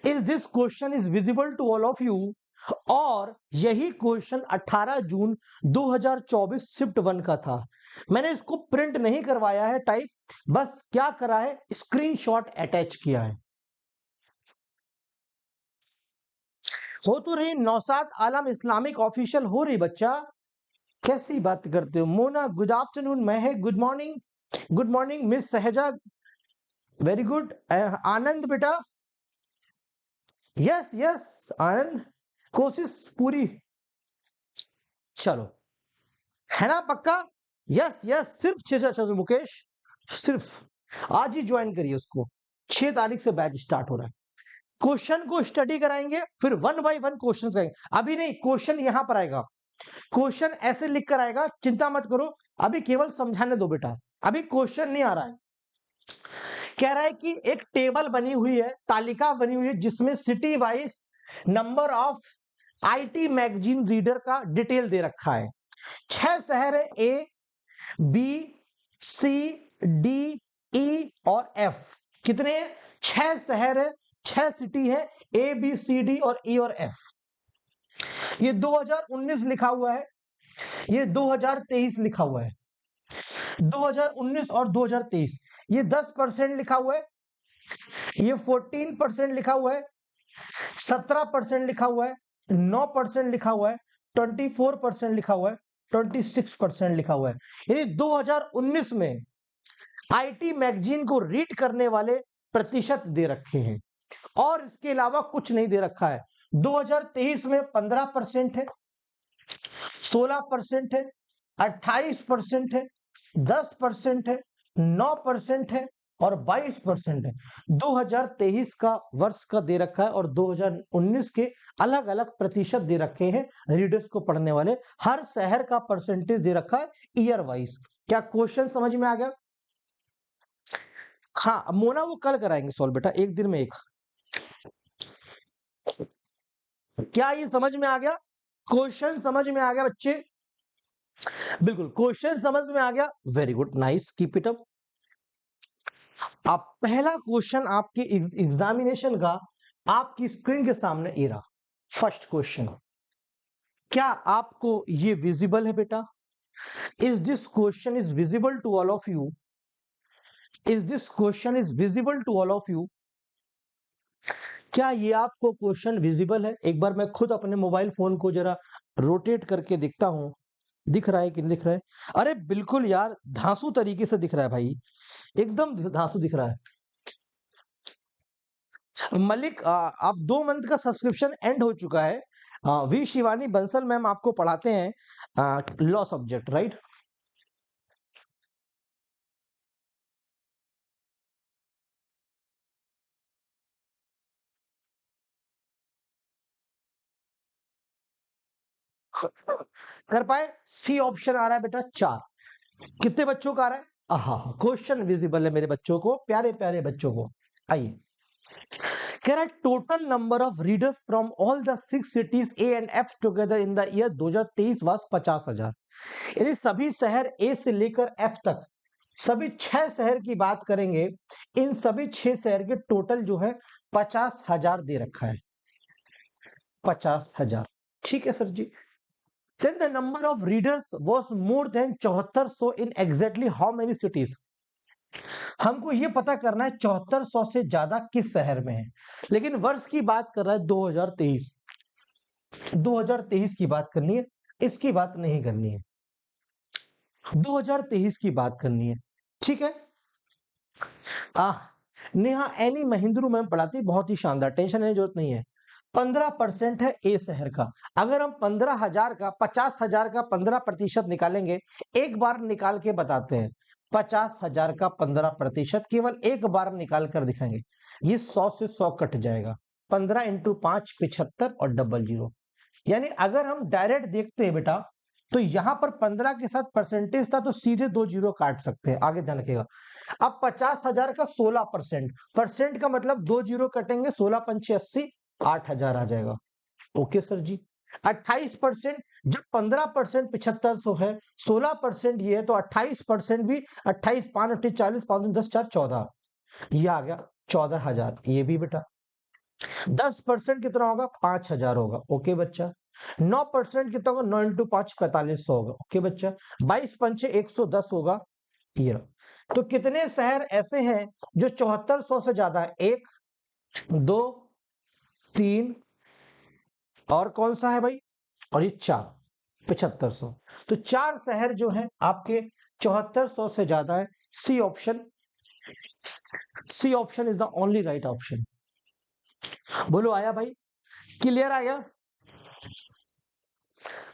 Is this question is visible to all of you. और यही question 18 जून 2024 shift 1 का था। मैंने इसको प्रिंट नहीं करवाया है टाइप, बस क्या करा है, स्क्रीनशॉट अटैच किया है। हो तो रही नौसाद आलम इस्लामिक ऑफिशियल हो रही बच्चा, कैसी बात करते हो। Mona good afternoon, Mahak good morning, good morning miss Sahaja, very good. Anand बेटा, यस यस आनंद, कोशिश पूरी, चलो है ना पक्का, यस यस। सिर्फ 6 मुकेश, सिर्फ आज ही ज्वाइन करिए उसको, 6 तारीख से बैच स्टार्ट हो रहा है। क्वेश्चन को स्टडी कराएंगे, फिर 1 बाय 1 क्वेश्चन करेंगे। अभी नहीं, क्वेश्चन यहां पर आएगा, क्वेश्चन ऐसे लिख कर आएगा, चिंता मत करो, अभी केवल समझाने दो बेटा, अभी क्वेश्चन नहीं आ रहा है। कह रहा है कि एक टेबल बनी हुई है, तालिका बनी हुई है, जिसमें city wise number of IT magazine reader का डिटेल दे रखा है। 6 शहर है, A B C D E और एफ। कितने हैं? 6 शहर है, 6 सिटी है, ए बी सी डी और ई और एफ। ये 2019 लिखा हुआ है, ये 2023 लिखा हुआ है। 2019 और 2023 ये 10% लिखा हुआ है, ये 14% लिखा हुआ है, 17% लिखा हुआ है, 9% लिखा हुआ है, 24% लिखा हुआ है, 26% लिखा हुआ है। यानी 2019 में आईटी मैगजीन को रीड करने वाले प्रतिशत दे रखे हैं, और इसके अलावा कुछ नहीं दे रखा है। 2023 में 15% है, 16% है, 28% है, 10% है, 9% है और 22% है। 2023 का वर्ष का दे रखा है और 2019 के अलग अलग प्रतिशत दे रखे हैं रीडर्स को पढ़ने वाले। हर शहर का परसेंटेज दे रखा है ईयर वाइज। क्या क्वेश्चन समझ में आ गया? हाँ मोना, वो कल कराएंगे सॉल्व बेटा, एक दिन में एक। क्या ये समझ में आ गया? क्वेश्चन समझ में आ गया बच्चे? बिल्कुल, क्वेश्चन समझ में आ गया, very good, nice, keep it up. अब पहला क्वेश्चन आपके एग्जामिनेशन का आपकी स्क्रीन के सामने ये रहा। फर्स्ट क्वेश्चन, क्या आपको ये विजिबल है बेटा? Is this question is visible to all of you? Is this question is visible to all of you? क्या ये आपको क्वेश्चन विजिबल है? एक बार मैं खुद अपने मोबाइल फोन को जरा रोटेट करके देखता हूं, दिख रहा है कि नहीं दिख रहा है? अरे बिल्कुल यार, धांसू तरीके से दिख रहा है भाई, एकदम धांसू दिख रहा है। मलिक, आप 2 मंथ का सब्सक्रिप्शन एंड हो चुका है। वी शिवानी बंसल मैम आपको पढ़ाते हैं लॉ सब्जेक्ट, राइट? कर पाए? सी ऑप्शन आ रहा है बेटा 4। कितने बच्चों का आ रहा है? क्वेश्चन विजिबल है मेरे बच्चों को, प्यारे प्यारे बच्चों को। आइए, कह रहा है total number of readers from all the 6 cities A and F together in the year 2023 was 50,000। यानी सभी शहर ए से लेकर एफ तक, सभी 6 शहर की बात करेंगे, इन सभी 6 शहर के टोटल जो है 50,000 दे रखा है, 50,000। ठीक है sir ji. Then the number of readers was more than 7400 in exactly how many cities? हमको ये पता करना है 7400 से ज्यादा किस शहर में है, लेकिन वर्ष की बात कर रहा है 2023। 2023 की बात करनी है, इसकी बात नहीं करनी है, 2023 की बात करनी है। ठीक है। नेहा एनी महिंद्रू मैम पढ़ाती, बहुत ही शानदार, टेंशन लेने की जरूरत नहीं है। 15% है ए शहर का। अगर हम 15,000 का 50,000 का 15% निकालेंगे, एक बार निकाल के बताते हैं, 50,000 का 15% केवल एक बार निकाल कर दिखाएंगे। ये 100 से 100 कट जाएगा, 15 इंटू 5 75 और डबल 0। यानी अगर हम डायरेक्ट देखते हैं बेटा, तो यहां पर 15 के साथ परसेंटेज था तो सीधे 2 जीरो काट सकते हैं, आगे ध्यान रखिएगा। अब 50,000 का 16%, परसेंट का मतलब 2 जीरो कटेंगे, 16 पंचे 80, 8,000 आ जाएगा। ओके सर जी। 28%, जब 15% 7500 है, 16% ये है, तो 28% भी 28 5 40 5 10 4 14, ये आ गया 14,000, ये भी बेटा 10% कितना होगा? 5,000 होगा। ओके बच्चा। 9% कितना होगा? 9 इंटू 5 4500 होगा। ओके बच्चा। 22 पंचे 110 होगा। ये रहा। तो कितने शहर ऐसे हैं जो 7400 से ज्यादा है? 1, 2, 3 और कौन सा है भाई? और ये 4, 7500। तो 4 शहर जो हैं आपके 7400 से ज्यादा है। C option, C option is the only right option. बोलो आया भाई? क्लियर आया?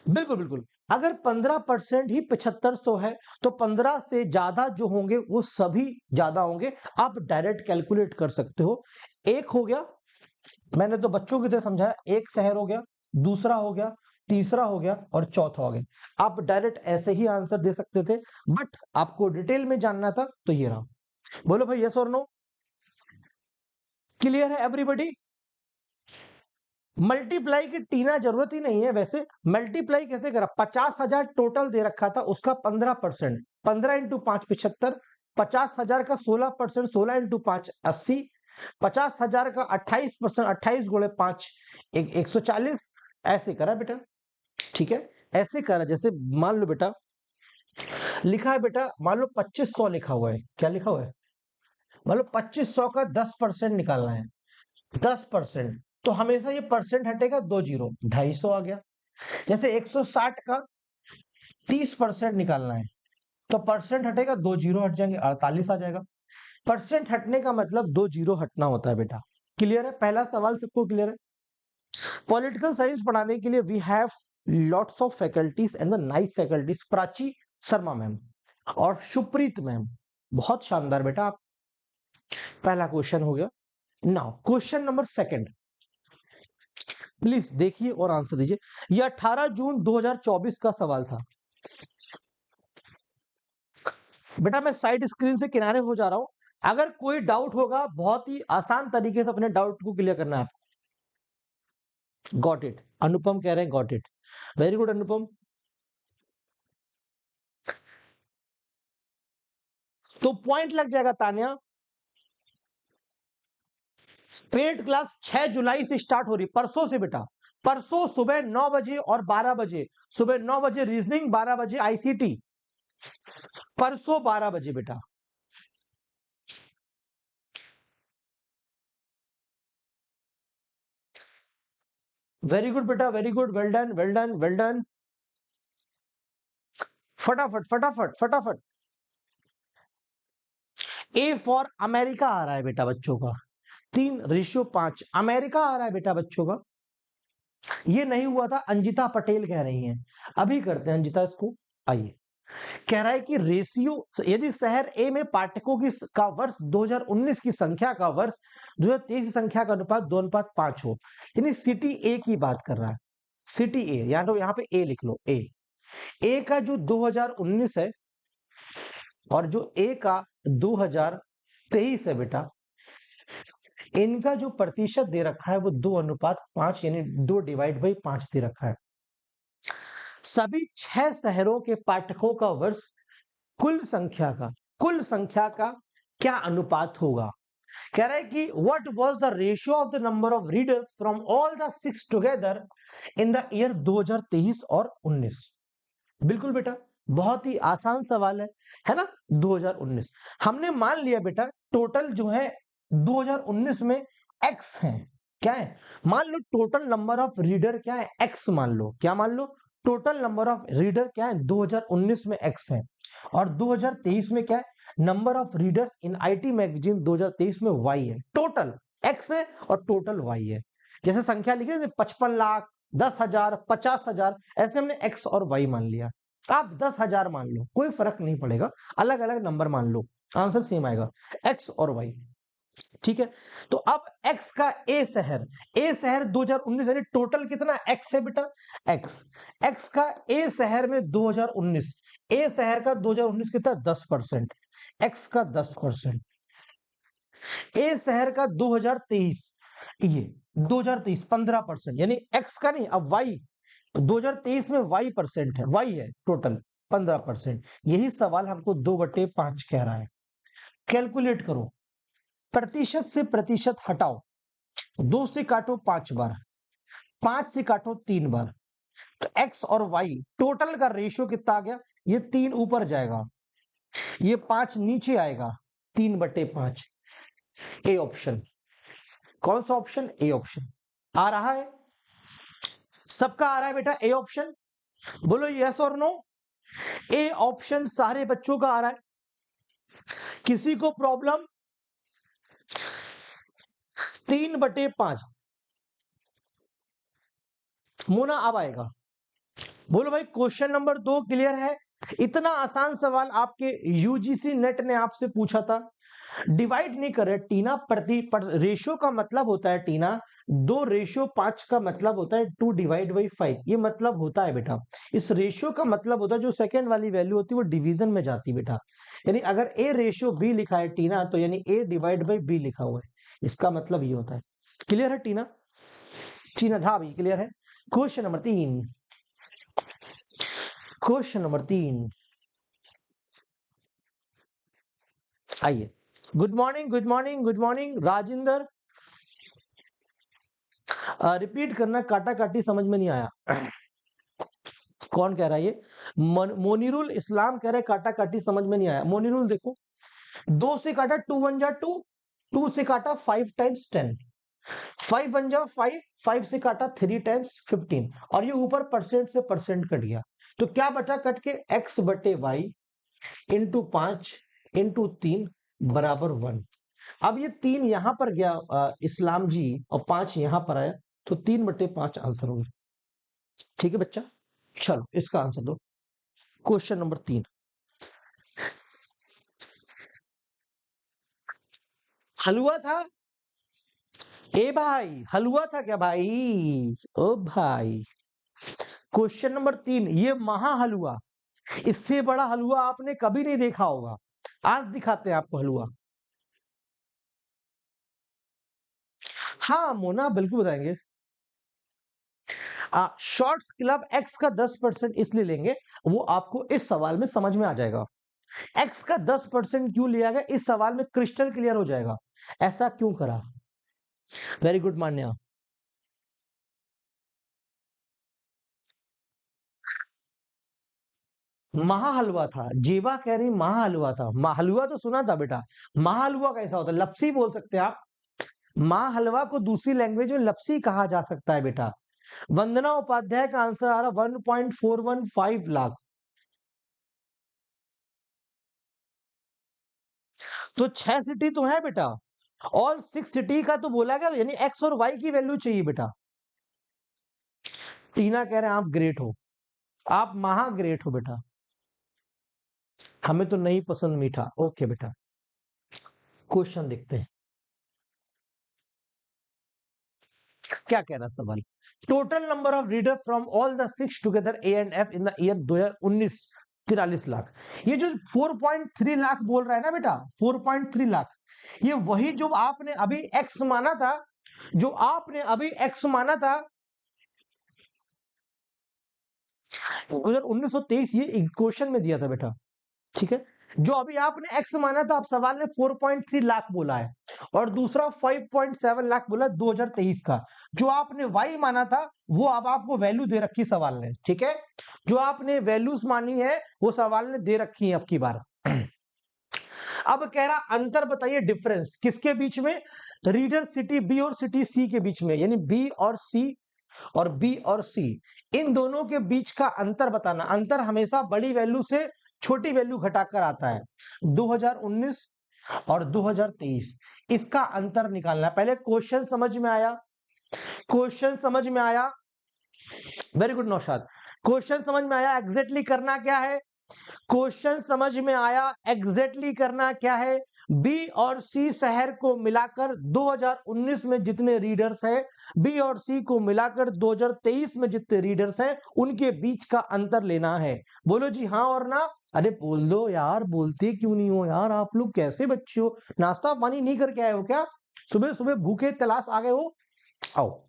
बिल्कुल बिल्कुल। अगर 15% ही 7500 है तो 15 से ज्यादा जो होंगे वो सभी ज्यादा होंगे। आप डायरेक्ट कैलकुलेट कर सकते हो। एक हो गया, मैंने तो बच्चों की तरह समझाया, एक शहर हो गया, दूसरा हो गया, तीसरा हो गया और चौथा हो गया। आप डायरेक्ट ऐसे ही आंसर दे सकते थे, बट आपको डिटेल में जानना था तो ये रहा। बोलो भाई यस और नो? क्लियर है एवरीबॉडी? मल्टीप्लाई की टीना जरूरत ही नहीं है। वैसे मल्टीप्लाई कैसे करा? 50,000 टोटल दे रखा था, उसका 15%, 15 इंटू 5 75, 50,000 का 16%, 16 इंटू 5 80, 50,000 का 28%, 28 गुणे 5 140। ऐसे करा बेटा, ठीक है? ऐसे करा। जैसे मान लो बेटा, लिखा है बेटा, मान लो 2500 लिखा हुआ है। क्या लिखा हुआ है? मान लो 2500 का 10% निकालना है। 10%, तो हमेशा ये परसेंट हटेगा, 2 जीरो, 250 आ गया। जैसे 160 का 30% निकालना है, तो परसेंट हटेगा, 2 जीरो हट जाएंगे, 48 आ जाएगा। परसेंट हटने का मतलब 2 जीरो हटना होता है बेटा। क्लियर है? पहला सवाल सबको क्लियर है? पॉलिटिकल साइंस पढ़ाने के लिए we have lots of faculties and the nice faculties. Prachi Sharma ma'am और सुप्रीत मैम, बहुत शानदार बेटा। आप पहला क्वेश्चन हो गया। Now question number second, please देखिए और आंसर दीजिए। ये 18 जून 2024 का सवाल था बेटा। मैं साइड स्क्रीन से किनारे हो जा रहा हूं। अगर कोई डाउट होगा, बहुत ही आसान तरीके से अपने डाउट को क्लियर करना है आपको। गॉट इट, अनुपम कह रहे हैं गॉट इट। वेरी गुड अनुपम। तो पॉइंट लग जाएगा तान्या। पेड क्लास 6 जुलाई से स्टार्ट हो रही, परसों से बेटा। परसों सुबह 9 बजे और 12 बजे। सुबह 9 बजे रीजनिंग, 12 बजे आईसीटी। परसों 12 बजे बेटा। वेरी गुड बेटा, very good, well done, well done, well done. फटाफट फटाफट फटाफट। ए फॉर अमेरिका आ रहा है बेटा बच्चों का। 3:5 अमेरिका आ रहा है बेटा बच्चों का। ये नहीं हुआ था, अंजिता पटेल कह रही हैं। अभी करते हैं अंजिता इसको। आइए, कह रहा है कि रेशियो, यदि शहर ए में पाठकों की का वर्ष 2019 की संख्या का वर्ष 2023 की संख्या का अनुपात 2:5 हो, यानी सिटी ए की बात कर रहा है। सिटी ए, या तो यहाँ पे ए लिख लो। ए का जो 2019 है और जो ए का 2023 है बेटा, इनका जो प्रतिशत दे रखा है वो 2:5, यानी 2/5 दे रखा है। सभी 6 शहरों के पाठकों का वर्ष कुल संख्या का क्या अनुपात होगा? कह रहा है कि what was the ratio of the number of readers from all the 6 together in the year 2023 और 19। बिल्कुल बेटा, बहुत ही आसान सवाल है ना? 2019 हमने मान लिया बेटा, टोटल जो है 2019 में एक्स है। क्या है? मान लो टोटल नंबर ऑफ रीडर क्या है? एक्स मान लो। क्या मान लो? टोटल नंबर ऑफ रीडर क्या है? 2019 में एक्स है। और 2023 में क्या है? Number of readers in IT magazine 2023 में वाई है। टोटल एक्स है और टोटल वाई है। जैसे संख्या लिखे 55 लाख, 10,000, 50,000, ऐसे हमने एक्स और वाई मान लिया। आप 10,000 मान लो, कोई फर्क नहीं पड़ेगा, अलग अलग नंबर मान लो, आंसर सेम आएगा, एक्स और वाई। ठीक है? तो अब एक्स का ए शहर 2019, यानी टोटल कितना एक्स है बेटा? एक्स का ए शहर में 2019, ए शहर का 2019 कितना? 10%। एक्स का 10%। ए शहर का 2023, ये 2023 15%, यानी एक्स का नहीं, अब वाई 2023 में वाई परसेंट है, वाई है टोटल 15%। यही सवाल हमको 2/5 कह रहा है। कैलकुलेट करो, प्रतिशत से प्रतिशत हटाओ। 2 से काटो 5 बार, 5 से काटो 3 बार, तो x और y टोटल का रेशियो कितना आ गया? ये 3 ऊपर जाएगा, ये 5 नीचे आएगा, 3/5। A option. कौन सा ऑप्शन? A option. आ रहा है? सबका आ रहा है बेटा ए ऑप्शन? बोलो यस और नो। ए ऑप्शन सारे बच्चों का आ रहा है, किसी को प्रॉब्लम? 3/5। मोना अब आएगा। बोलो भाई क्वेश्चन नंबर 2 क्लियर है? इतना आसान सवाल आपके यूजीसी नेट ने आपसे पूछा था। डिवाइड नहीं कर रहे टीना, रेशियो का मतलब होता है टीना 2:5 का मतलब होता है 2/5, ये मतलब होता है बेटा। इस रेशियो का मतलब होता है जो सेकंड वाली वैल्यू होती है वो डिवीजन में जाती है बेटा। यानी अगर ए रेशियो बी लिखा है टीना, तो यानी A/B लिखा हुआ है, इसका मतलब ये होता है। क्लियर है टीना? टीना हाँ भाई क्लियर है। क्वेश्चन नंबर 3, क्वेश्चन नंबर 3 आइए। Good morning, good morning, good morning Rajendra. Repeat करना, काटा काटी समझ में नहीं आया। कौन कह रहा है ये? मोनिरुल इस्लाम कह रहे काटा काटी समझ में नहीं आया। मोनिरुल देखो, 2 से काटा 2 1 जा 2, 2 से काटा 5 टाइम्स 10, 5 1 जा 5, 5 से काटा 3 टाइम्स 15, और ये ऊपर परसेंट से परसेंट कट गया, तो क्या बचा कट के? x/y इंटू 5 इंटू 3 बराबर 1। अब ये 3 यहां पर गया इस्लाम जी, और 5 यहां पर आया, तो 3/5 आंसर हो गया। ठीक है बच्चा, चलो इसका आंसर दो। क्वेश्चन नंबर 3, हलवा था? ए भाई हलवा था क्या भाई? ओ भाई, क्वेश्चन नंबर 3 ये महा हलवा, इससे बड़ा हलवा आपने कभी नहीं देखा होगा। आज दिखाते हैं आपको हलवा। हाँ मोना बिल्कुल बताएंगे। शॉर्ट्स क्लब एक्स का 10% इसलिए लेंगे, वो आपको इस सवाल में समझ में आ जाएगा। एक्स का 10% क्यों लिया गया इस सवाल में क्रिस्टल क्लियर हो जाएगा, ऐसा क्यों करा। वेरी गुड मान्या। महाहलवा था, जीवा कह रही महाहलवा था। हलवा तो सुना था बेटा, महाहलवा कैसा होता है? लपसी बोल सकते हैं आप। महाहलवा को दूसरी लैंग्वेज में लपसी कहा जा सकता है बेटा। वंदना उपाध्याय का आंसर आ रहा 1.415 लाख। तो 6 सिटी तो है बेटा, और 6 सिटी का तो बोला गया, यानी एक्स और वाई की वैल्यू चाहिए बेटा। टीना कह रहे हैं आप ग्रेट हो, आप महा ग्रेट हो बेटा। हमें तो नहीं पसंद मीठा। ओके बेटा, क्वेश्चन देखते हैं क्या कह रहा सवाल। Total number of reader from all the 6 together A and F in the year 2019 43 lakh. ये जो 4.3 लाख बोल रहा है ना बेटा, 4.3 लाख, ये वही जो आपने अभी एक्स माना था, जो आपने अभी एक्स माना था 2019-23, ये क्वेश्चन में दिया था बेटा। ठीक है, जो अभी आपने एक्स माना था, आप सवाल ने 4.3 लाख बोला है, और दूसरा 5.7 लाख बोला 2023 का। जो आपने वाई माना था वो अब आपको वैल्यू दे रखी सवाल ने। ठीक है, जो आपने वैल्यूज मानी है वो सवाल ने दे रखी है अब की बार। अब कह रहा अंतर बताइए, डिफरेंस किसके बीच में? रीडर सिटी बी और सिटी सी के बीच में, यानी बी और सी और बी और सी, इन दोनों के बीच का अंतर बताना। अंतर हमेशा बड़ी वैल्यू से छोटी वैल्यू घटाकर आता है। 2019 और 2023, इसका अंतर निकालना। पहले क्वेश्चन समझ में आया? क्वेश्चन समझ में आया? वेरी गुड नौशाद, क्वेश्चन समझ में आया? एग्जैक्टली करना क्या है? क्वेश्चन समझ में आया? एग्जैक्टली करना क्या है? बी और सी शहर को मिलाकर 2019 में जितने रीडर्स हैं, बी और सी को मिलाकर 2023 में जितने रीडर्स हैं, उनके बीच का अंतर लेना है। बोलो जी हाँ और ना। अरे बोल दो यार, बोलते क्यों नहीं हो यार? आप लोग कैसे बच्चे हो, नाश्ता पानी नहीं करके आए हो क्या? सुबह सुबह भूखे तलाश आ गए हो? आओ,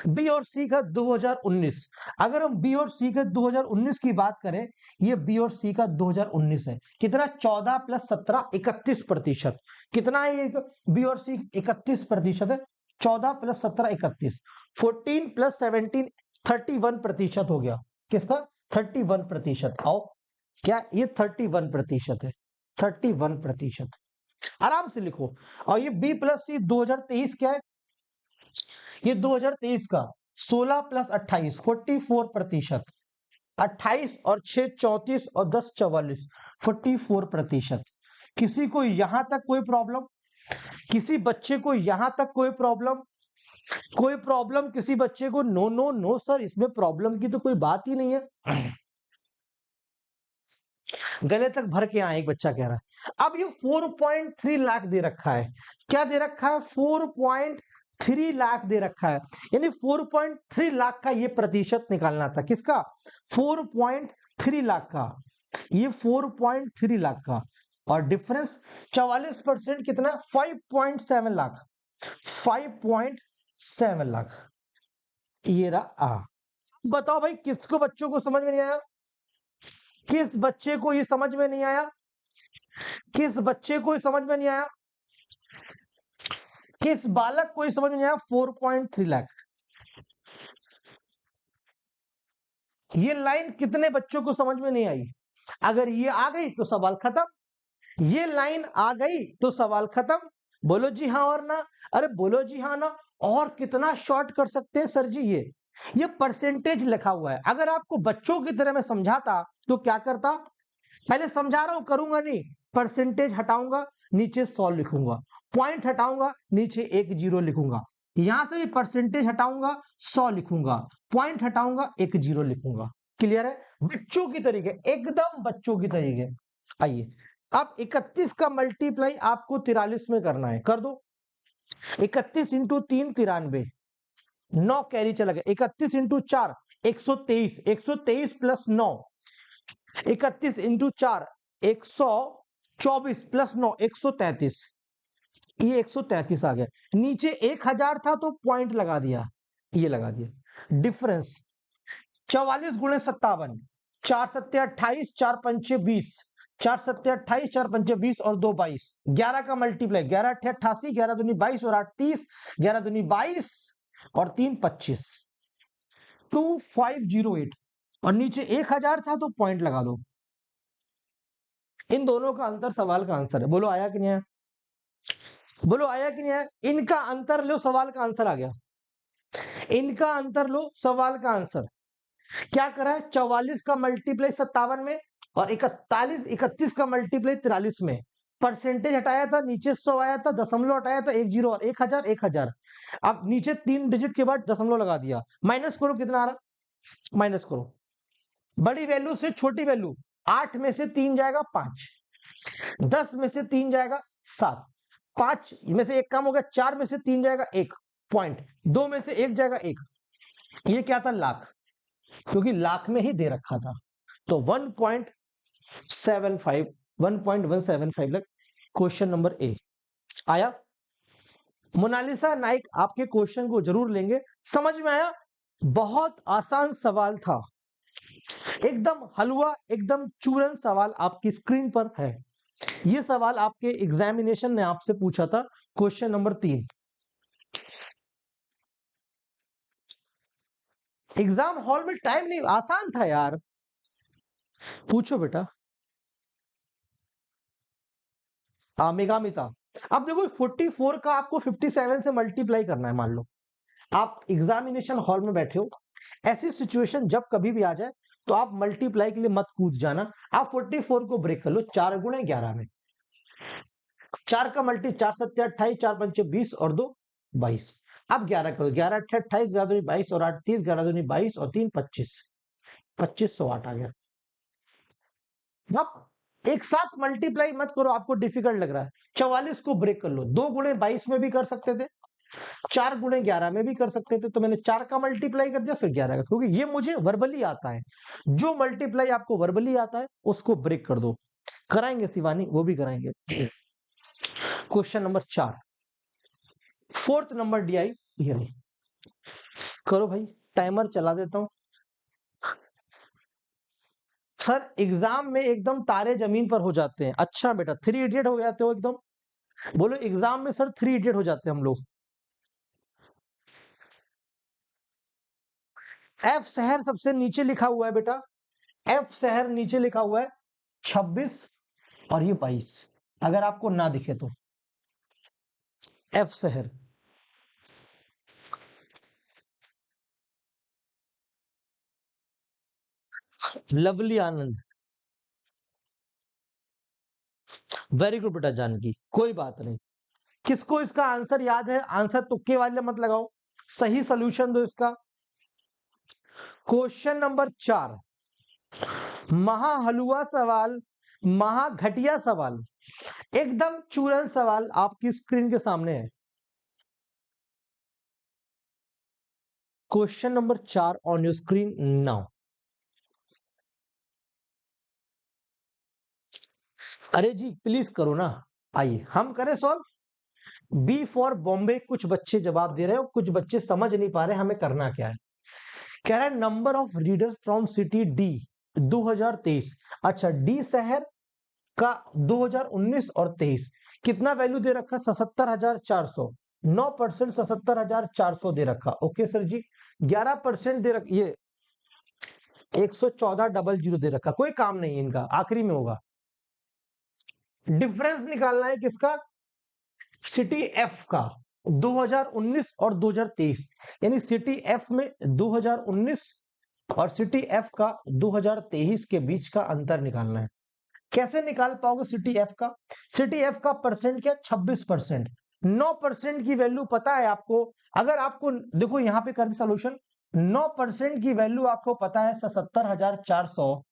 बी और सी का 2019, अगर हम बी और सी का 2019 की बात करें, ये बी और सी का 2019 है। कितना? 14 + 17 31%। कितना है ये? बी और सी 31% है। 14 प्लस 17 31, 14 प्लस 17 31% हो गया। किसका? 31%। आओ, क्या ये 31% है? 31%। आराम से लिखो। और ये बी प्लस सी 2023 क्या है? ये 2023 का 16 प्लस 28 44%। 28 और 6 34 और 10 44 44%। किसी को यहां तक कोई प्रॉब्लम? किसी बच्चे को यहां तक कोई प्रॉब्लम? कोई प्रॉब्लम किसी बच्चे को? नो नो नो सर, इसमें प्रॉब्लम की तो कोई बात ही नहीं है। गले तक भर के आए, एक बच्चा कह रहा है। अब ये 4.3 लाख दे रखा है। क्या दे रखा है? 4.3 लाख दे रखा है। यानी 4.3 लाख का ये प्रतिशत निकालना था। किसका? 4.3 लाख का। ये 4.3 लाख का। और डिफरेंस 44% कितना? 5.7 लाख। 5.7 लाख। ये रहा आ। बताओ भाई, किसको बच्चों को समझ में नहीं आया? किस बच्चे को ये समझ में नहीं आया? किस बच्चे को ये समझ में नहीं आया? किस बालक को ये समझ में नहीं आया? 4.3 लाख। ये लाइन कितने बच्चों को समझ में नहीं आई? अगर ये आ गई तो सवाल खत्म। ये लाइन आ गई तो सवाल खत्म। बोलो जी हाँ और ना। अरे बोलो जी हाँ ना। और कितना शॉर्ट कर सकते हैं सर जी? ये परसेंटेज लिखा हुआ है। अगर आपको बच्चों की तरह मैं समझाता तो क्या करता? पहले समझा रहा हूं, करूंगा नहीं। परसेंटेज हटाऊंगा, नीचे 100 लिखूंगा। पॉइंट हटाऊंगा, नीचे 1 0 लिखूंगा। यहां से भी परसेंटेज हटाऊंगा, 100 लिखूंगा। पॉइंट हटाऊंगा, 1 0 लिखूंगा। क्लियर है? बच्चों की तरीके, एकदम बच्चों की तरीके। आइए, अब 31 का मल्टीप्लाई आपको 43 में करना है। कर दो। 31 इंटू 3 93, 9 कैरी चला गया। 31 इंटू 4 123, 123 प्लस 9, 31 इंटू 4 124 प्लस 9 133। ये 133 आ गया। नीचे 1000 था तो पॉइंट लगा दिया, ये लगा दिया। डिफरेंस 44 गुणे 57, 4 सत्ते 28, 4 पंचे 20, 4 सत्ते 28, 4 पंचे 20 और 2 22। 11 का मल्टीप्लाई, 11 अट्ठे 88, 11 दूनी 22 और 8 30, 11 दूनी 22 और 3 25, 2508। और नीचे 1000 था तो पॉइंट लगा दो। इन दोनों का अंतर सवाल का आंसर है। बोलो आया कि नहीं आया? बोलो आया कि नहीं आया? इनका अंतर लो, सवाल का आंसर आ गया। इनका अंतर लो, सवाल का आंसर। क्या करा है? 44 का मल्टीप्लाई 57 में और 31 का मल्टीप्लाई 43 में। परसेंटेज हटाया था, नीचे 100 आया था, दशमलव हटाया था, 1 0 और 1000 1000। अब नीचे 3 डिजिट के बाद दशमलव लगा दिया। माइनस करो, कितना आ रहा? माइनस करो। बड़ी वैल्यू से छोटी वैल्यू, 8 में से 3 जाएगा 5, 10 में से 3 जाएगा 7, 5 में से 1 कम हो गया, 4 में से 3 जाएगा 1 पॉइंट, 2 में से 1 जाएगा 1। ये क्या था? लाख, क्योंकि लाख में ही दे रखा था। तो 1.175 लाख। क्वेश्चन नंबर ए आया। मोनालिसा नाइक आपके क्वेश्चन को जरूर लेंगे। समझ में आया? बहुत आसान सवाल था, एकदम हलवा, एकदम चूरन सवाल आपकी स्क्रीन पर है। यह सवाल आपके एग्जामिनेशन ने आपसे पूछा था, क्वेश्चन नंबर 3। एग्जाम हॉल में टाइम नहीं, आसान था यार। पूछो बेटा। मेघामिता, अब देखो 44 का आपको 57 से मल्टीप्लाई करना है। मान लो आप एग्जामिनेशन हॉल में बैठे हो, ऐसी सिचुएशन जब कभी भी आ जाए तो आप मल्टीप्लाई के लिए मत कूद जाना। आप 44 को ब्रेक कर लो 4 गुणे 11 में। 4 का मल्टी 4 सत्ते 28, 4 पंचे 20 और 2 22। अब 11 करो, 11 अट्ठे 28, 11 दूनी 22 और 8 30, 11 दूनी 22 और 3 25, 2508 आ गया। अब एक साथ मल्टीप्लाई मत करो, आपको डिफिकल्ट लग रहा है। 44 को ब्रेक कर लो, 2 गुणे 22 में भी कर सकते थे, 4 गुणे 11 में भी कर सकते थे। तो मैंने 4 का मल्टीप्लाई कर दिया, फिर 11 का, क्योंकि ये मुझे वर्बली आता है। जो मल्टीप्लाई आपको वर्बली आता है उसको ब्रेक कर दो। कराएंगे शिवानी, वो भी कराएंगे। Question number 4, 4th number DI. ये नहीं करो भाई, टाइमर चला देता हूं। सर एग्जाम में एकदम तारे जमीन पर हो जाते हैं। अच्छा बेटा, 3 इडियट हो जाते हो एकदम। बोलो एग्जाम में सर 3 इडियट हो जाते हैं हम लोग। एफ शहर सबसे नीचे लिखा हुआ है बेटा, एफ शहर नीचे लिखा हुआ है 26 और ये 22, अगर आपको ना दिखे तो एफ शहर। लवली आनंद, वेरी गुड बेटा जानकी, कोई बात नहीं। किसको इसका आंसर याद है? आंसर तुक्के वाले मत लगाओ, सही सोल्यूशन दो इसका। क्वेश्चन नंबर 4, महा हलुआ सवाल, महा घटिया सवाल, एकदम चूरन सवाल आपकी स्क्रीन के सामने है। Question number 4 on your screen now. अरे जी प्लीज करो ना, आइए हम करें सॉल्व। बी फॉर बॉम्बे, कुछ बच्चे जवाब दे रहे हो, कुछ बच्चे समझ नहीं पा रहे हमें करना क्या है। कह रहा है number of readers from city D 2023। अच्छा, डी शहर का 2019 और 23 कितना वैल्यू दे रखा? 77,400, 9% 77,400 दे रखा। ओके सर जी। 11% दे रखा, ये 114,000 दे रखा। कोई काम नहीं है इनका, आखिरी में होगा। डिफरेंस निकालना है किसका? सिटी एफ का 2019 और 2023, यानी सिटी एफ में 2019 और सिटी एफ का 2023 के बीच का अंतर निकालना है। कैसे निकाल पाओगे सिटी एफ का? सिटी एफ का परसेंट क्या? 26%। 9% की वैल्यू पता है आपको? अगर आपको देखो यहां पे कर दे सोल्यूशन, 9% की वैल्यू आपको पता है 77,400,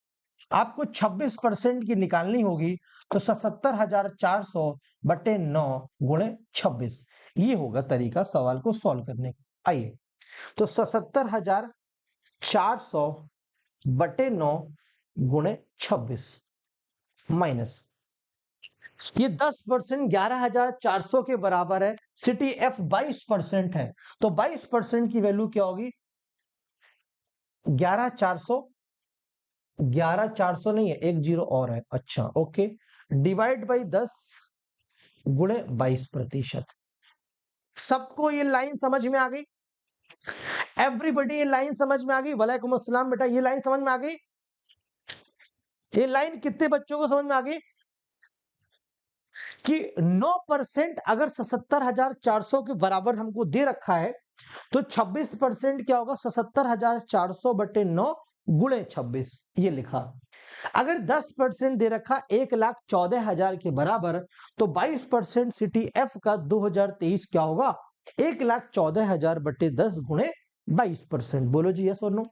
आपको 26% की निकालनी होगी, तो 77,400 बटे 9 गुणे 26, ये होगा तरीका सवाल को सॉल्व करने का। आइए, तो 77,400 बटे 9 गुणे 26 माइनस ये 10%, 11,400 के बराबर है। सिटी एफ 22% है, तो 22% की वैल्यू क्या होगी? 11,400, 11,400 नहीं है, एक जीरो और है। अच्छा ओके, डिवाइड बाई 10 गुणे 22%। सबको ये लाइन समझ में आ गई? एवरीबॉडी ये लाइन समझ में आ गई? वालेकुम अस्सलाम बेटा, ये लाइन समझ में आ गई? ये लाइन कितने बच्चों को समझ में आ गई कि 9% अगर 77,400 के बराबर हमको दे रखा है, तो 26% क्या होगा? 77,400 बटे 9 गुणे 26, ये लिखा। अगर 10% दे रखा 1,14,000 के बराबर, तो 22% सिटी एफ का 2023 क्या होगा? 1,14,000 बटे 10 गुणे 22%। बोलो जी यस और नो।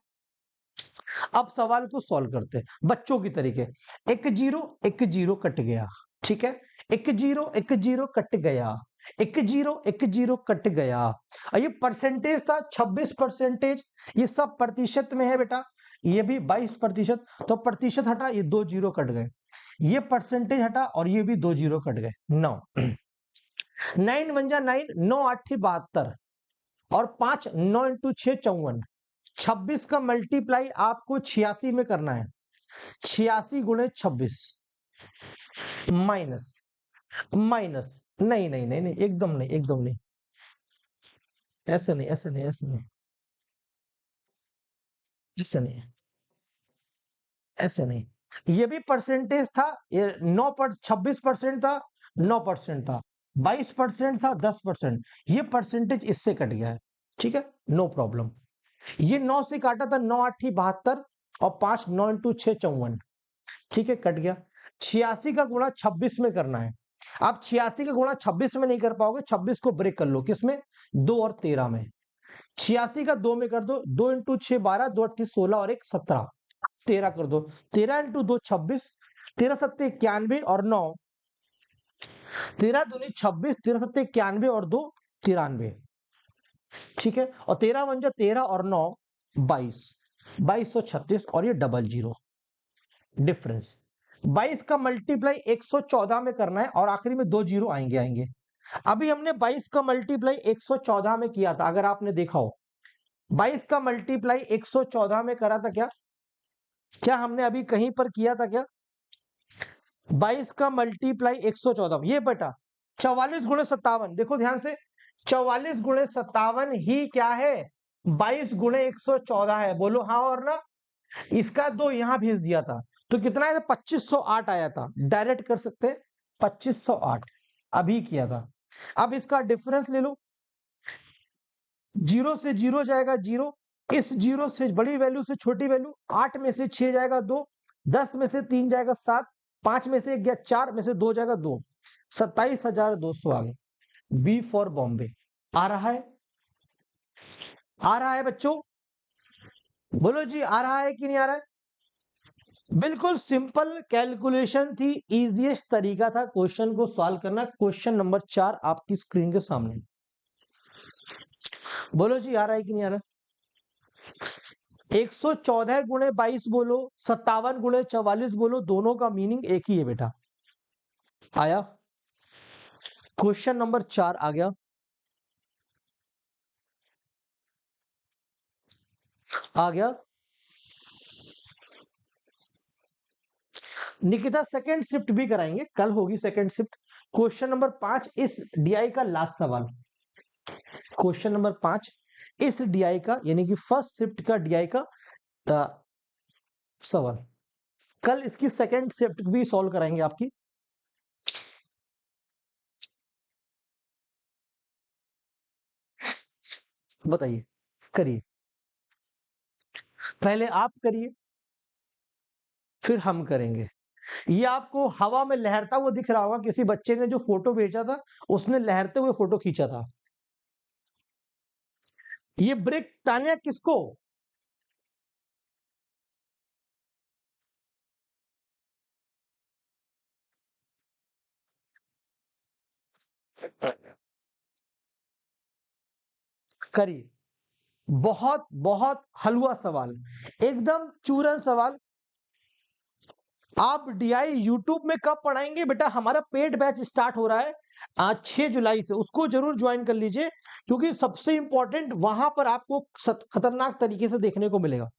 अब सवाल को सॉल्व करते हैं बच्चों की तरीके। एक जीरो कट गया, ठीक है, एक जीरो कट गया, एक जीरो कट गया। और ये परसेंटेज था 26%, ये सब प्रतिशत में है बेटा, ये भी 22%, तो प्रतिशत हटा, ये 2 जीरो कट गए, ये परसेंटेज हटा और ये भी 2 जीरो कट गए। 9 9 वन जा 9, 9 8 72 और 5 9 इंटू 6 54। 26 का मल्टीप्लाई आपको 86 में करना है, 86 गुणे 26 माइनस माइनस, नहीं नहीं नहीं नहीं, एकदम नहीं, एकदम नहीं, ऐसे नहीं, ऐसे नहीं, ऐसे नहीं, ऐसे नहीं, ऐसे नहीं। ये भी परसेंटेज था, ये 26% था, 9% था, 22% था, 10%, ये परसेंटेज इससे कट गया है, ठीक है, नो प्रॉब्लम। ये 9 से काटा था, 9 8 72 और 5 9 इंटू 6 54, ठीक है, कट गया। 86 का गुणा 26 में करना है। आप 86 का गुणा 26 में नहीं कर पाओगे, 26 को ब्रेक कर लो, किसमें? 2 और 13 में। 86 का 2 में कर दो, 2 इंटू 6 12, 2 8 16 और 1 17, 13 कर दो, 13 इंटू 2 26, 13 सत्ते 91 और 9, 13 दूनी 26, 13 सत्ते 91 और 2 93, ठीक है, और 13 वन जा 13 और 9 22, 2236 और ये डबल जीरो डिफरेंस। 22 का मल्टीप्लाई 114 में करना है और आखिरी में 2 जीरो आएंगे आएंगे। अभी हमने 22 का मल्टीप्लाई 114 में किया था, अगर आपने देखा हो, 22 का मल्टीप्लाई 114 में करा था क्या? क्या हमने अभी कहीं पर किया था क्या? 22 का मल्टीप्लाई 114, ये बेटा 44 गुणे 57, देखो ध्यान से, 44 गुणे 57 ही क्या है? 22 गुणे 114 है, बोलो हाँ और ना। इसका 2 यहां भेज दिया था तो कितना है, 2508 आया था। डायरेक्ट कर सकते हैं 2508, अभी किया था। अब इसका डिफरेंस ले लो, जीरो से जीरो जाएगा जीरो, इस जीरो से बड़ी वैल्यू से छोटी वैल्यू, 8 में से 6 जाएगा 2, 10 में से 3 जाएगा 7, 5 में से 1 गया 4 में से 2 जाएगा 2, 27,200 आ गए। B for Bombay. आ रहा है, आ रहा है बच्चों, बोलो जी आ रहा है कि नहीं आ रहा है। बिल्कुल सिंपल कैलकुलेशन थी, इजीएस्ट तरीका था क्वेश्चन को सॉल्व करना। क्वेश्चन नंबर 4 आपकी स्क्रीन के सामने, बोलो जी आ रहा है कि नहीं आ रहा है। 114 गुणे 22 बोलो, 57 गुणे 44 बोलो, दोनों का मीनिंग एक ही है बेटा। आया, क्वेश्चन नंबर 4 आ गया, आ गया। निकिता सेकंड शिफ्ट भी कराएंगे, कल होगी सेकंड शिफ्ट। क्वेश्चन नंबर 5 इस डीआई का लास्ट सवाल। क्वेश्चन नंबर 5 इस डीआई का, यानी कि फर्स्ट शिफ्ट का डीआई का सवाल। कल इसकी सेकंड शिफ्ट भी सॉल्व कराएंगे आपकी। बताइए, करिए, पहले आप करिए फिर हम करेंगे। ये आपको हवा में लहरता हुआ दिख रहा होगा, किसी बच्चे ने जो फोटो भेजा था उसने लहरते हुए फोटो खींचा था। ये ब्रेक तानिया किसको, करिए। बहुत बहुत हलवा सवाल, एकदम चूरन सवाल। आप डीआई यूट्यूब में कब पढ़ाएंगे बेटा, हमारा पेड बैच स्टार्ट हो रहा है आज 6 जुलाई से, उसको जरूर ज्वाइन कर लीजिए, क्योंकि सबसे इंपॉर्टेंट वहां पर आपको खतरनाक तरीके से देखने को मिलेगा।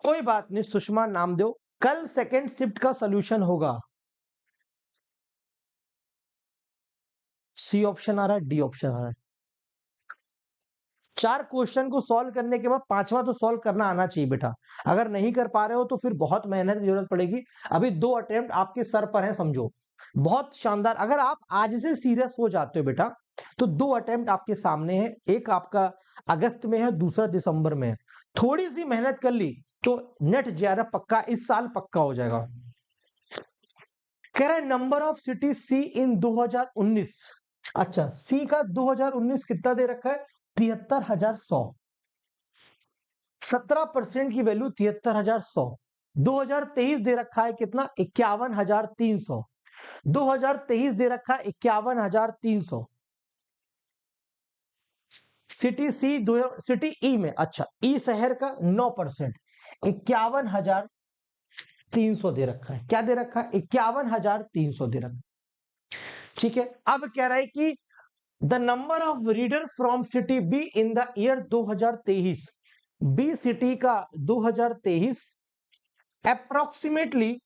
कोई बात नहीं सुषमा नाम दो, कल सेकंड शिफ्ट का सॉल्यूशन होगा। सी ऑप्शन आ रहा है, डी ऑप्शन आ रहा है। 4 क्वेश्चन को सॉल्व करने के बाद 5वां तो सॉल्व करना आना चाहिए बेटा। अगर नहीं कर पा रहे हो तो फिर बहुत मेहनत की जरूरत पड़ेगी। अभी 2 अटेम्प्ट आपके सर पर है, समझो बहुत शानदार। अगर आप आज से सीरियस हो जाते हो बेटा तो 2 अटेम्प्ट आपके सामने है, एक आपका अगस्त में है, दूसरा दिसंबर में है। थोड़ी सी मेहनत कर ली तो नेट जेआरएफ पक्का इस साल पक्का हो जाएगा। कह रहा है नंबर ऑफ सिटी सी इन 2019। अच्छा, सी का 2019 कितना दे रखा है, 73,100। 17% की वैल्यू 73,100। 2023 दे रखा है कितना, 51,300। 2023 दे रखा है 51,300। सिटी सी दो, सिटी ई में, अच्छा ई शहर का 9%, 51,300 दे रखा है। क्या दे रखा है, 51,300 दे रखा है। ठीक है, अब कह रहा है कि the number of reader from city B in the year 2023, B city का 2023 approximately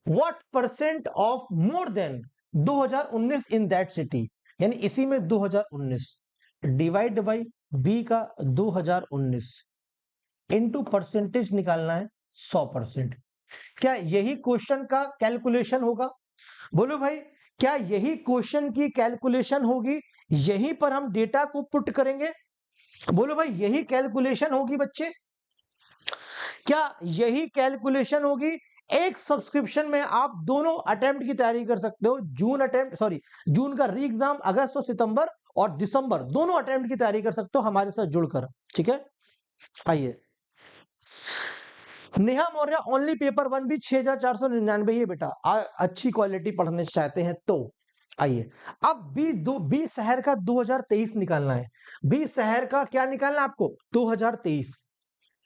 what percent of more than 2019 in that city, यानी इसी में 2019 डिवाइड बाई बी का 2019 इनटू परसेंटेज निकालना है 100%। क्या यही क्वेश्चन का कैलकुलेशन होगा, बोलो भाई, क्या यही क्वेश्चन की कैलकुलेशन होगी, यहीं पर हम डेटा को पुट करेंगे, बोलो भाई यही कैलकुलेशन होगी बच्चे, क्या यही कैलकुलेशन होगी। एक सब्सक्रिप्शन में आप दोनों अटेम्प्ट की तैयारी कर सकते हो, जून अटेम्प्ट, सॉरी जून का री एग्जाम, अगस्त और सितंबर और दिसंबर दोनों अटेम्प्ट की तैयारी कर सकते हो हमारे साथ जुड़कर। ठीक है, आइए नेहा मौर्य ओनली पेपर 1 भी 6,499 है बेटा, अच्छी क्वालिटी पढ़ने चाहते हैं तो आइए। अब बी शहर का 2023 निकालना है। बी शहर का क्या निकालना है आपको, 2023।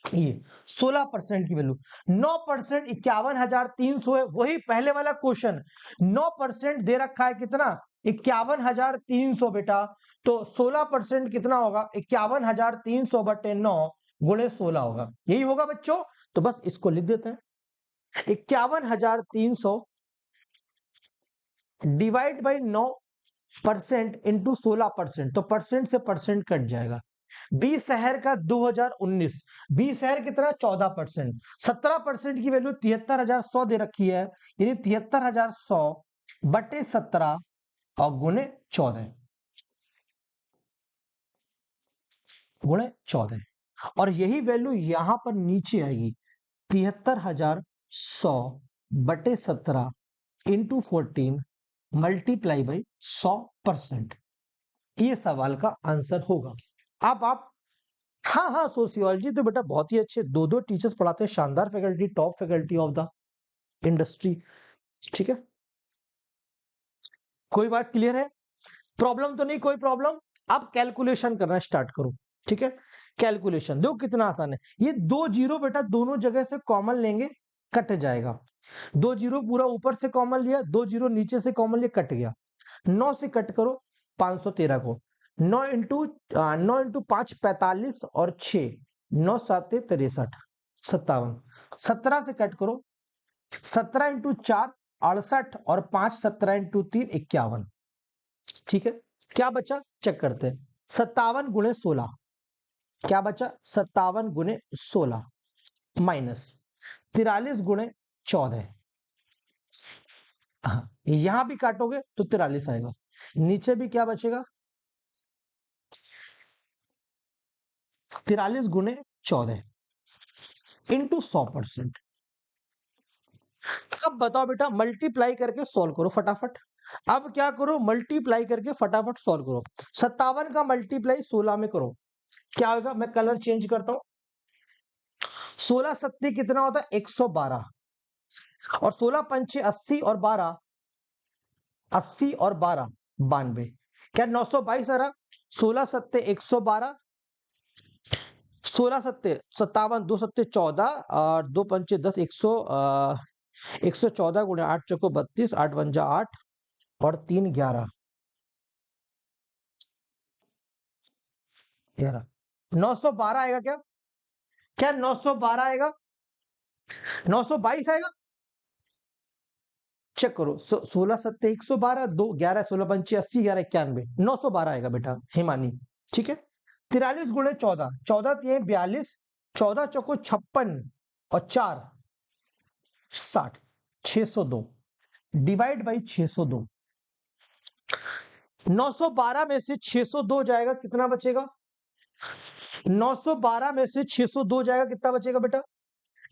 ये 16% की वैल्यू, 9% 51,300 है, वही पहले वाला क्वेश्चन। 9% दे रखा है कितना, 51,300 बेटा, तो 16% कितना होगा, 51,300 बटे 9 गुणे 16 होगा, यही होगा बच्चों। तो बस इसको लिख देते हैं, 51,300 डिवाइड बाई 9% इंटू 16%, तो परसेंट से परसेंट कट जाएगा। 20 शहर का 2019, 20 शहर कितना 14%, 17% की वैल्यू 73,100 दे रखी है, यानी 73,100 बटे 17 और गुणे 14 गुणे 14, और यही वैल्यू यहां पर नीचे आएगी 73,100 बटे 17 इंटू 14 मल्टीप्लाई बाई 100%। ये सवाल का आंसर होगा। अब आप, हाँ हाँ, सोशियोलॉजी तो बेटा बहुत ही अच्छे, दो टीचर्स पढ़ाते हैं, शानदार faculty, top faculty of the industry. ठीक है, कोई बात क्लियर है? प्रॉब्लम तो नहीं, कोई प्रॉब्लम? अब कैलकुलेशन करना स्टार्ट करो। ठीक है, कैलकुलेशन देखो कितना आसान है। ये 2 जीरो बेटा दोनों जगह से कॉमन लेंगे, कट जाएगा। 2 जीरो पूरा ऊपर से कॉमन लिया, 2 जीरो नीचे से कॉमन लिया, कट गया। 9 से कट करो 513 को, 9 इंटू 5 45 और 6 9 7 63 57। 17 से कट करो, 17 इंटू 4 68 और 5 17 इंटू 3 51। ठीक है, क्या बचा चेक करते हैं। 57 गुणे 16, क्या बचा 57 गुणे 16 माइनस 43 गुणे 14। हाँ, यहां भी काटोगे तो 43 आएगा, नीचे भी क्या बचेगा 43 गुणे 14 इंटू 100%। अब बताओ बेटा, मल्टीप्लाई करके सॉल्व करो फटाफट। अब क्या करो, मल्टीप्लाई करके फटाफट सॉल्व करो। 57 का मल्टीप्लाई 16 में करो, क्या होगा, मैं कलर चेंज करता हूं। 16 सत्ती कितना होता है 112, और 16 पंचे 80 और 12 80 और 12 92, क्या 922 आ रहा। 16 सत्ते 112, 16 सत्ते 57, 2 सत्ते 14 और 2 पंचे 10, 114 गुणे 8 चौको 32, 8 पंजा 8 और 3 11 11 912 आएगा क्या? क्या 912 आएगा? 922 आएगा? चेक करो, 16 सत्ते 112, 2 11 16 पंचे 80 11 91 912 आएगा बेटा हिमानी। ठीक है, 43 गुणे 14, 14 3 42, 14 चौको 56 और 4 60, 602 डिवाइड बाई 602। 912 में से 602 जाएगा, कितना बचेगा? 912 में से 602 जाएगा, कितना बचेगा बेटा?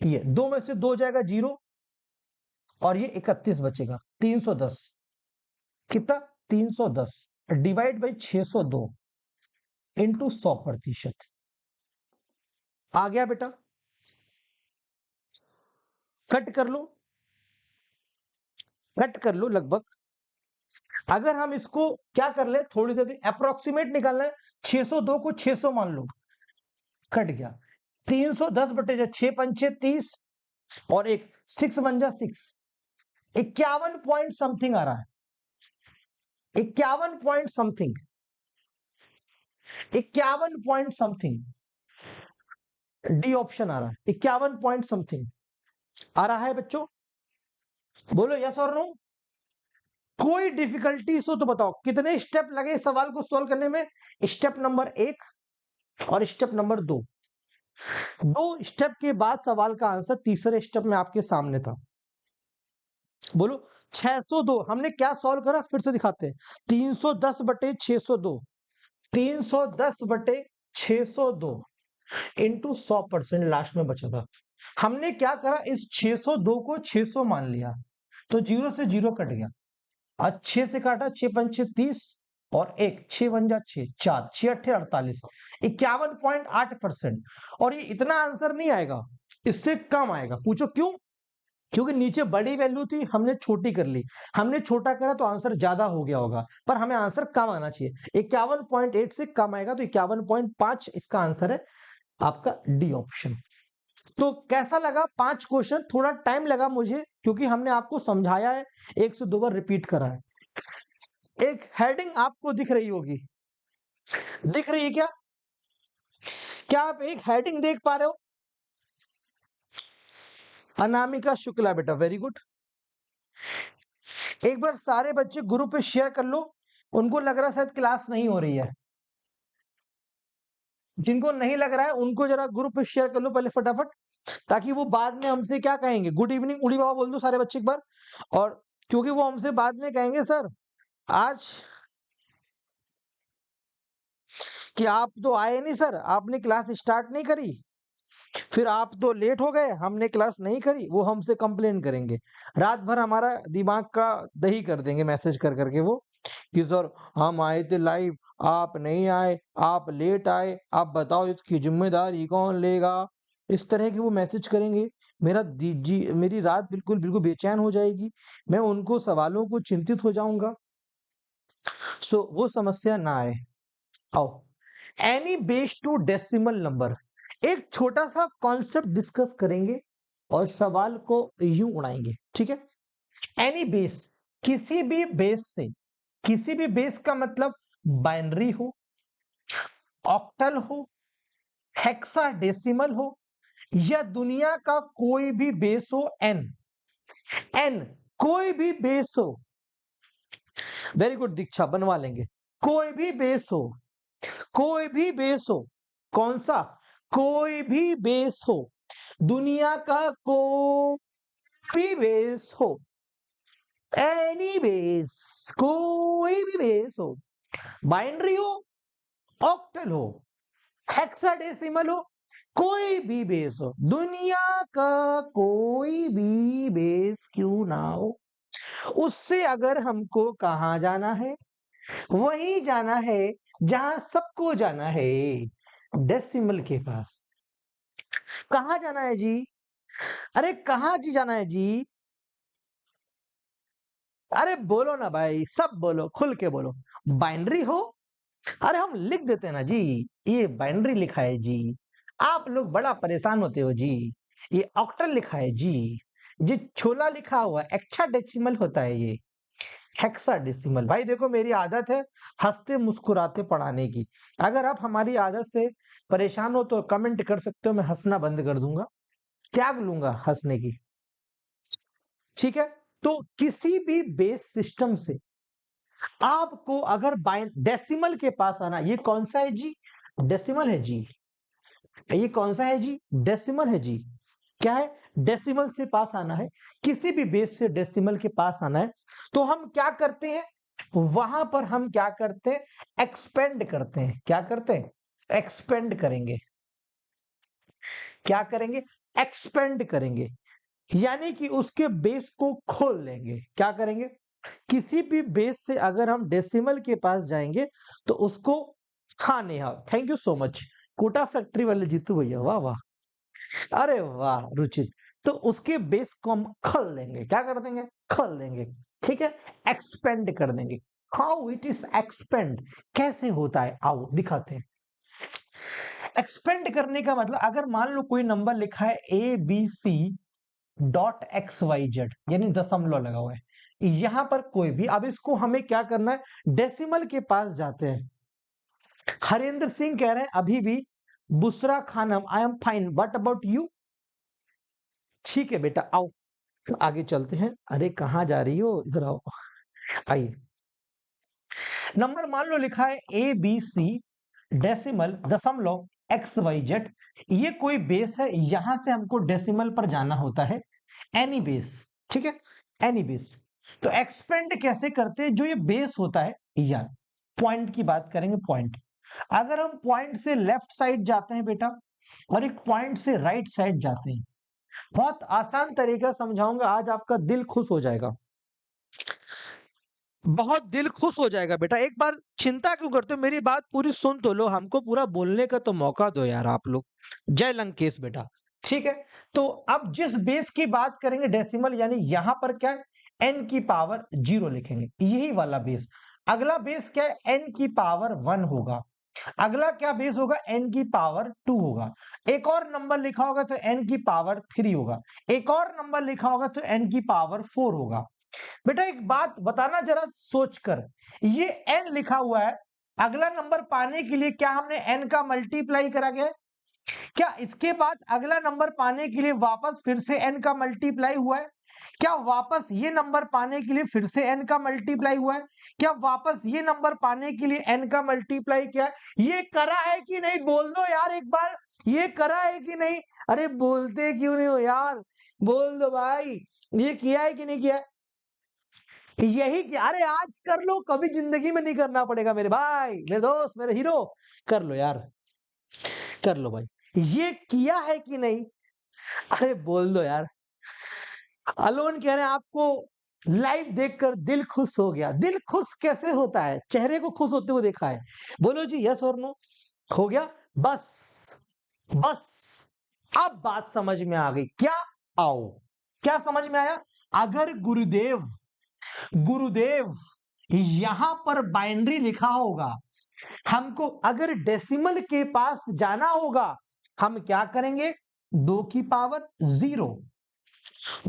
ये 2 में से 2 जाएगा 0, और ये 31 बचेगा। 310, कितना 310 डिवाइड बाई 602 इंटू 100%। आ गया बेटा, कट कर लो, कट कर लो लगभग। अगर हम इसको क्या कर ले, थोड़ी देर अप्रोक्सीमेट निकालना है, 602 को 600 मान लो, कट गया। 310 बटे 6 पंचे 30 और एक 6 बन जा 6, 51 पॉइंट समथिंग आ रहा है, 51 point something, 51 point something, D option आ रहा है, 51 पॉइंट समथिंग आ रहा है बच्चों, बोलो यस और नो। कोई डिफिकल्टीज हो तो बताओ, कितने स्टेप लगे इस सवाल को सॉल्व करने में? स्टेप नंबर 1 और स्टेप नंबर 2, 2 स्टेप के बाद सवाल का आंसर तीसरे स्टेप में आपके सामने था। बोलो 602 हमने क्या सॉल्व करा, फिर से दिखाते हैं। 310 बटे 602, 310 बटे 602 इंटू 100% लास्ट में बचा था। हमने क्या करा, इस 602 को 600 मान लिया, तो 0 से 0 कट गया, आज 6 से काटा, 6 पंचे 30 और 1 6 बन जा 6 4 6 अट्ठे 48, 51.8%। और ये इतना आंसर नहीं आएगा, इससे कम आएगा। पूछो क्यों? क्योंकि नीचे बड़ी वैल्यू थी, हमने छोटी कर ली, हमने छोटा करा तो आंसर ज्यादा हो गया होगा, पर हमें आंसर कम आना चाहिए। 51.8 से कम आएगा, तो 51.5 इसका आंसर है आपका डी ऑप्शन। तो कैसा लगा 5 क्वेश्चन? थोड़ा टाइम लगा मुझे, क्योंकि हमने आपको समझाया है, 1 से 2 बार रिपीट करा है। एक हेडिंग आपको दिख रही होगी, दिख रही है क्या? क्या आप एक हेडिंग देख पा रहे हो? अनामिका शुक्ला बेटा, वेरी गुड। एक बार सारे बच्चे ग्रुप पे शेयर कर लो, उनको लग रहा है शायद क्लास नहीं हो रही है। जिनको नहीं लग रहा है उनको जरा ग्रुप पे शेयर कर लो पहले फटाफट, ताकि वो बाद में हमसे क्या कहेंगे, गुड इवनिंग उड़ी बाबा बोल दो सारे बच्चे एक बार। और क्योंकि वो हमसे बाद में कहेंगे सर आज कि आप तो आए नहीं सर, आपने क्लास स्टार्ट नहीं करी, फिर आप तो लेट हो गए, हमने क्लास नहीं करी, वो हमसे कंप्लेन करेंगे। रात भर हमारा दिमाग का दही कर देंगे मैसेज कर करके वो, कि सर हम आए थे लाइव, आप नहीं आए, आप लेट आए, आप बताओ इसकी जिम्मेदारी कौन लेगा। इस तरह के वो मैसेज करेंगे। मेरी रात बिल्कुल बिल्कुल बेचैन हो जाएगी, मैं उनको सवालों को चिंतित हो जाऊंगा। सो वो समस्या ना आए। आओ, any base to decimal number, एक छोटा सा कॉन्सेप्ट डिस्कस करेंगे और सवाल को यूं उड़ाएंगे, ठीक है। एनी बेस, किसी भी बेस से, किसी भी बेस का मतलब बाइनरी हो, ऑक्टल हो, हेक्साडेसिमल हो, या दुनिया का कोई भी बेस हो, एन कोई भी बेस हो। वेरी गुड दीक्षा, बनवा लेंगे। कोई भी बेस हो, कोई भी बेस हो, कौन सा, कोई भी बेस हो, दुनिया का कोई भी बेस हो, एनी बेस, कोई भी बेस हो, बाइनरी हो, ऑक्टल हो, हेक्साडेसिमल हो, कोई भी बेस हो, दुनिया का कोई भी बेस क्यों ना हो, उससे अगर हमको कहां जाना है, वही जाना है जहां सबको जाना है, डेसिमल के पास। कहां जाना है जी, अरे कहां जी जाना है जी, अरे बोलो ना भाई, सब बोलो, खुल के बोलो। बाइनरी हो, अरे हम लिख देते हैं ना जी, ये बाइनरी लिखा है जी, आप लोग बड़ा परेशान होते हो जी, ये ऑक्टल लिखा है जी, जी छोला लिखा हुआ है, हेक्साडेसिमल होता है ये, हेक्साडेसिमल। भाई देखो मेरी आदत है हंसते मुस्कुराते पढ़ाने की, अगर आप हमारी आदत से परेशान हो तो कमेंट कर सकते हो, मैं हंसना बंद कर दूंगा, त्याग लूंगा हंसने की, ठीक है। तो किसी भी बेस सिस्टम से आपको अगर डेसिमल के पास आना, ये कौन सा है जी, डेसिमल है जी, ये कौन सा है जी, डेसिमल है जी, क्या है, डेसिमल से पास आना है, किसी भी बेस से डेसिमल के पास आना है, तो हम क्या करते हैं, वहां पर हम क्या करते हैं, एक्सपेंड करते हैं, क्या करते हैं, एक्सपेंड करेंगे, क्या करेंगे, एक्सपेंड करेंगे, यानी कि उसके बेस को खोल लेंगे, क्या करेंगे, किसी भी बेस से अगर हम डेसिमल के पास जाएंगे तो उसको, हाँ Neha thank you so much, Kota Factory वाले जीतू भैया, वाह वाह, अरे वाह रुचित, तो उसके बेस को हम खोल लेंगे, क्या कर देंगे, खोल देंगे, ठीक है, एक्सपेंड कर देंगे। हाउ इट इज एक्सपेंड, कैसे होता है, आओ दिखाते हैं। एक्सपेंड करने का मतलब, अगर मान लो कोई नंबर लिखा है ABC.XYZ, यानी दशमलव लगा हुआ है, यहां पर कोई भी, अब इसको हमें क्या करना है, डेसिमल के पास जाते हैं। हरेंद्र सिंह कह रहे हैं अभी भी, Busra Khanam I am fine, what about you, ठीक है बेटा आओ आगे चलते हैं, अरे कहां जा रही हो, इधर आओ, आइए। नंबर मान लो लिखा है ABC डेसिमल दशमलव XYZ, ये कोई बेस है, यहां से हमको डेसिमल पर जाना होता है, एनी बेस, ठीक है, एनी बेस। तो एक्सपेंड कैसे करते हैं, जो ये बेस होता है, या पॉइंट की बात करेंगे, पॉइंट, अगर हम पॉइंट से लेफ्ट साइड जाते हैं बेटा, और एक पॉइंट से राइट साइड जाते हैं, बहुत आसान तरीका समझाऊंगा, आज आपका दिल खुश हो जाएगा, बहुत दिल खुश हो जाएगा बेटा, एक बार चिंता क्यों करते हो, मेरी बात पूरी सुन तो लो, हमको पूरा बोलने का तो मौका दो यार आप लोग। जय लंकेश बेटा, ठीक है। तो अब जिस बेस की बात करेंगे डेसिमल, यानी यहां पर क्या है, n की पावर 0 लिखेंगे, यही वाला बेस। अगला बेस क्या है, n की पावर 1 होगा, अगला क्या बेस होगा, n की पावर 2 होगा, एक और नंबर लिखा होगा तो n की पावर 3 होगा, एक और नंबर लिखा होगा तो n की पावर 4 होगा। बेटा एक बात बताना जरा सोचकर, ये n लिखा हुआ है, अगला नंबर पाने के लिए क्या हमने n का मल्टीप्लाई करा गया है, क्या इसके बाद अगला नंबर पाने के लिए वापस फिर से n का मल्टीप्लाई हुआ है? क्या वापस ये नंबर पाने के लिए फिर से n का मल्टीप्लाई हुआ है? क्या वापस ये नंबर पाने के लिए n का मल्टीप्लाई किया है? ये करा है कि नहीं बोल दो यार एक बार, ये करा है कि नहीं? अरे बोलते क्यों नहीं हो यार, बोल दो भाई, ये किया है कि नहीं किया है? यही किया। अरे आज कर लो, कभी जिंदगी में नहीं करना पड़ेगा मेरे भाई, मेरे दोस्त, मेरे हीरो, कर लो यार, कर लो भाई। ये किया है कि नहीं? अरे बोल दो यार। अलोन कह रहे हैं आपको लाइव देखकर दिल खुश हो गया। दिल खुश कैसे होता है? चेहरे को खुश होते हुए देखा है। बोलो जी यस और नो। हो गया? बस बस अब बात समझ में आ गई क्या? आओ, क्या समझ में आया? अगर गुरुदेव गुरुदेव यहां पर बाइनरी लिखा होगा, हमको अगर डेसिमल के पास जाना होगा, हम क्या करेंगे? 2 की पावर 0,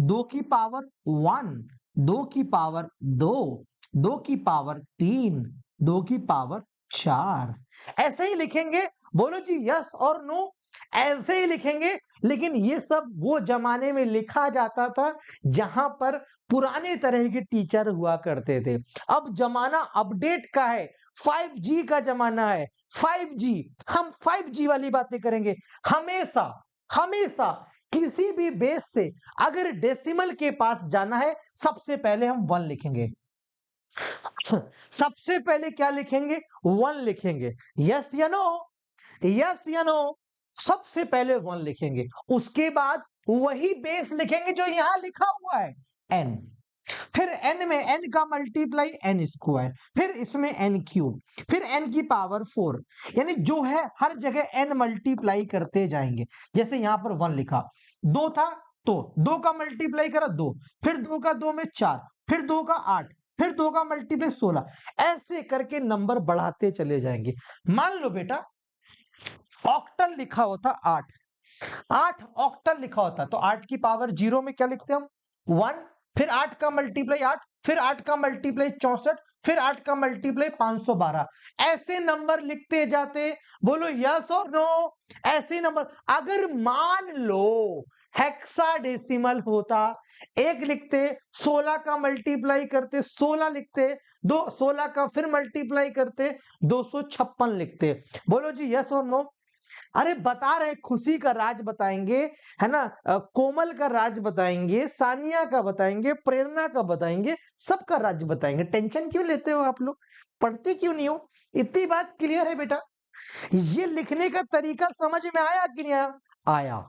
2 की पावर 1, 2 की पावर 2, 2 की पावर 3, 2 की पावर 4, ऐसे ही लिखेंगे। बोलो जी यस और नो। ऐसे ही लिखेंगे। लेकिन ये सब वो जमाने में लिखा जाता था जहां पर पुराने तरह के टीचर हुआ करते थे। अब जमाना अपडेट का है, 5G का जमाना है। 5G, हम 5G वाली बातें करेंगे। हमेशा हमेशा किसी भी बेस से अगर डेसिमल के पास जाना है, सबसे पहले हम 1 लिखेंगे। सबसे पहले क्या लिखेंगे? 1 लिखेंगे। यस या नो? यस या नो? सबसे पहले 1 लिखेंगे, उसके बाद वही बेस लिखेंगे जो यहां लिखा हुआ है n। फिर n में n का मल्टीप्लाई n स्क्वायर, फिर इसमें n क्यूब, फिर n की पावर 4, यानी जो है हर जगह n मल्टीप्लाई करते जाएंगे। जैसे यहां पर 1 लिखा, 2 था तो 2 का मल्टीप्लाई करा 2, फिर 2 का 2 में 4, फिर 2 का 8, फिर 2 का मल्टीप्लाई 16, ऐसे करके नंबर बढ़ाते चले जाएंगे। मान लो बेटा ऑक्टल लिखा होता 8, 8 ऑक्टल लिखा होता तो 8 की पावर 0 में क्या लिखते हम? 1, फिर 8 का मल्टीप्लाई 8, फिर 8 का मल्टीप्लाई 64, फिर 8 का मल्टीप्लाई 512, ऐसे नंबर लिखते जाते। बोलो यस और नो? ऐसे नंबर। अगर मान लो हेक्साडेसिमल होता, 1 लिखते, 16 का मल्टीप्लाई करते 16 लिखते, 16 का फिर मल्टीप्लाई करते 256 लिखते। बोलो जी यस और नो? अरे बता रहे, खुशी का राज बताएंगे, है ना, कोमल का राज बताएंगे, सानिया का बताएंगे, प्रेरणा का बताएंगे, सबका राज बताएंगे। टेंशन क्यों लेते हो आप लोग? पढ़ते क्यों नहीं हो? इतनी बात क्लियर है बेटा? ये लिखने का तरीका समझ में आया कि नहीं आया? आया।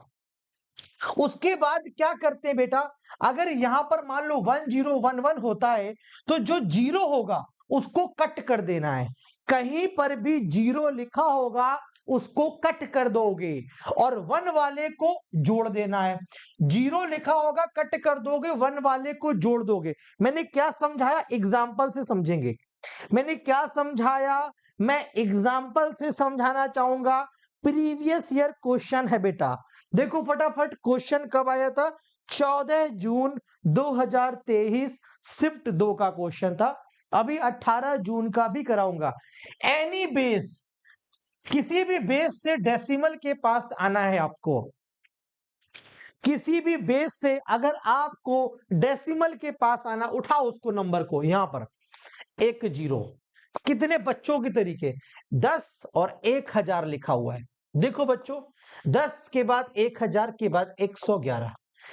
उसके बाद क्या करते हैं बेटा? अगर यहां पर मान लो 1011 होता है तो जो 0 होगा उसको कट कर देना है। कहीं पर भी 0 लिखा होगा उसको कट कर दोगे और 1 वाले को जोड़ देना है। 0 लिखा होगा कट कर दोगे, 1 वाले को जोड़ दोगे। मैंने क्या समझाया? एग्जाम्पल से समझेंगे। मैंने क्या समझाया? मैं एग्जाम्पल से समझाना चाहूंगा। प्रीवियस ईयर क्वेश्चन है बेटा, देखो फटाफट क्वेश्चन कब आया था? 14 जून 2023 शिफ्ट 2 का क्वेश्चन था। अभी 18 जून का भी कराऊंगा। एनी बेस, किसी भी बेस से डेसिमल के पास आना है आपको। किसी भी बेस से अगर आपको डेसिमल के पास आना, उठाओ उसको नंबर को, यहां पर 1 0 कितने बच्चों के तरीके? 10 और 1000 लिखा हुआ है। देखो बच्चों, 10 के बाद 1000 के बाद 111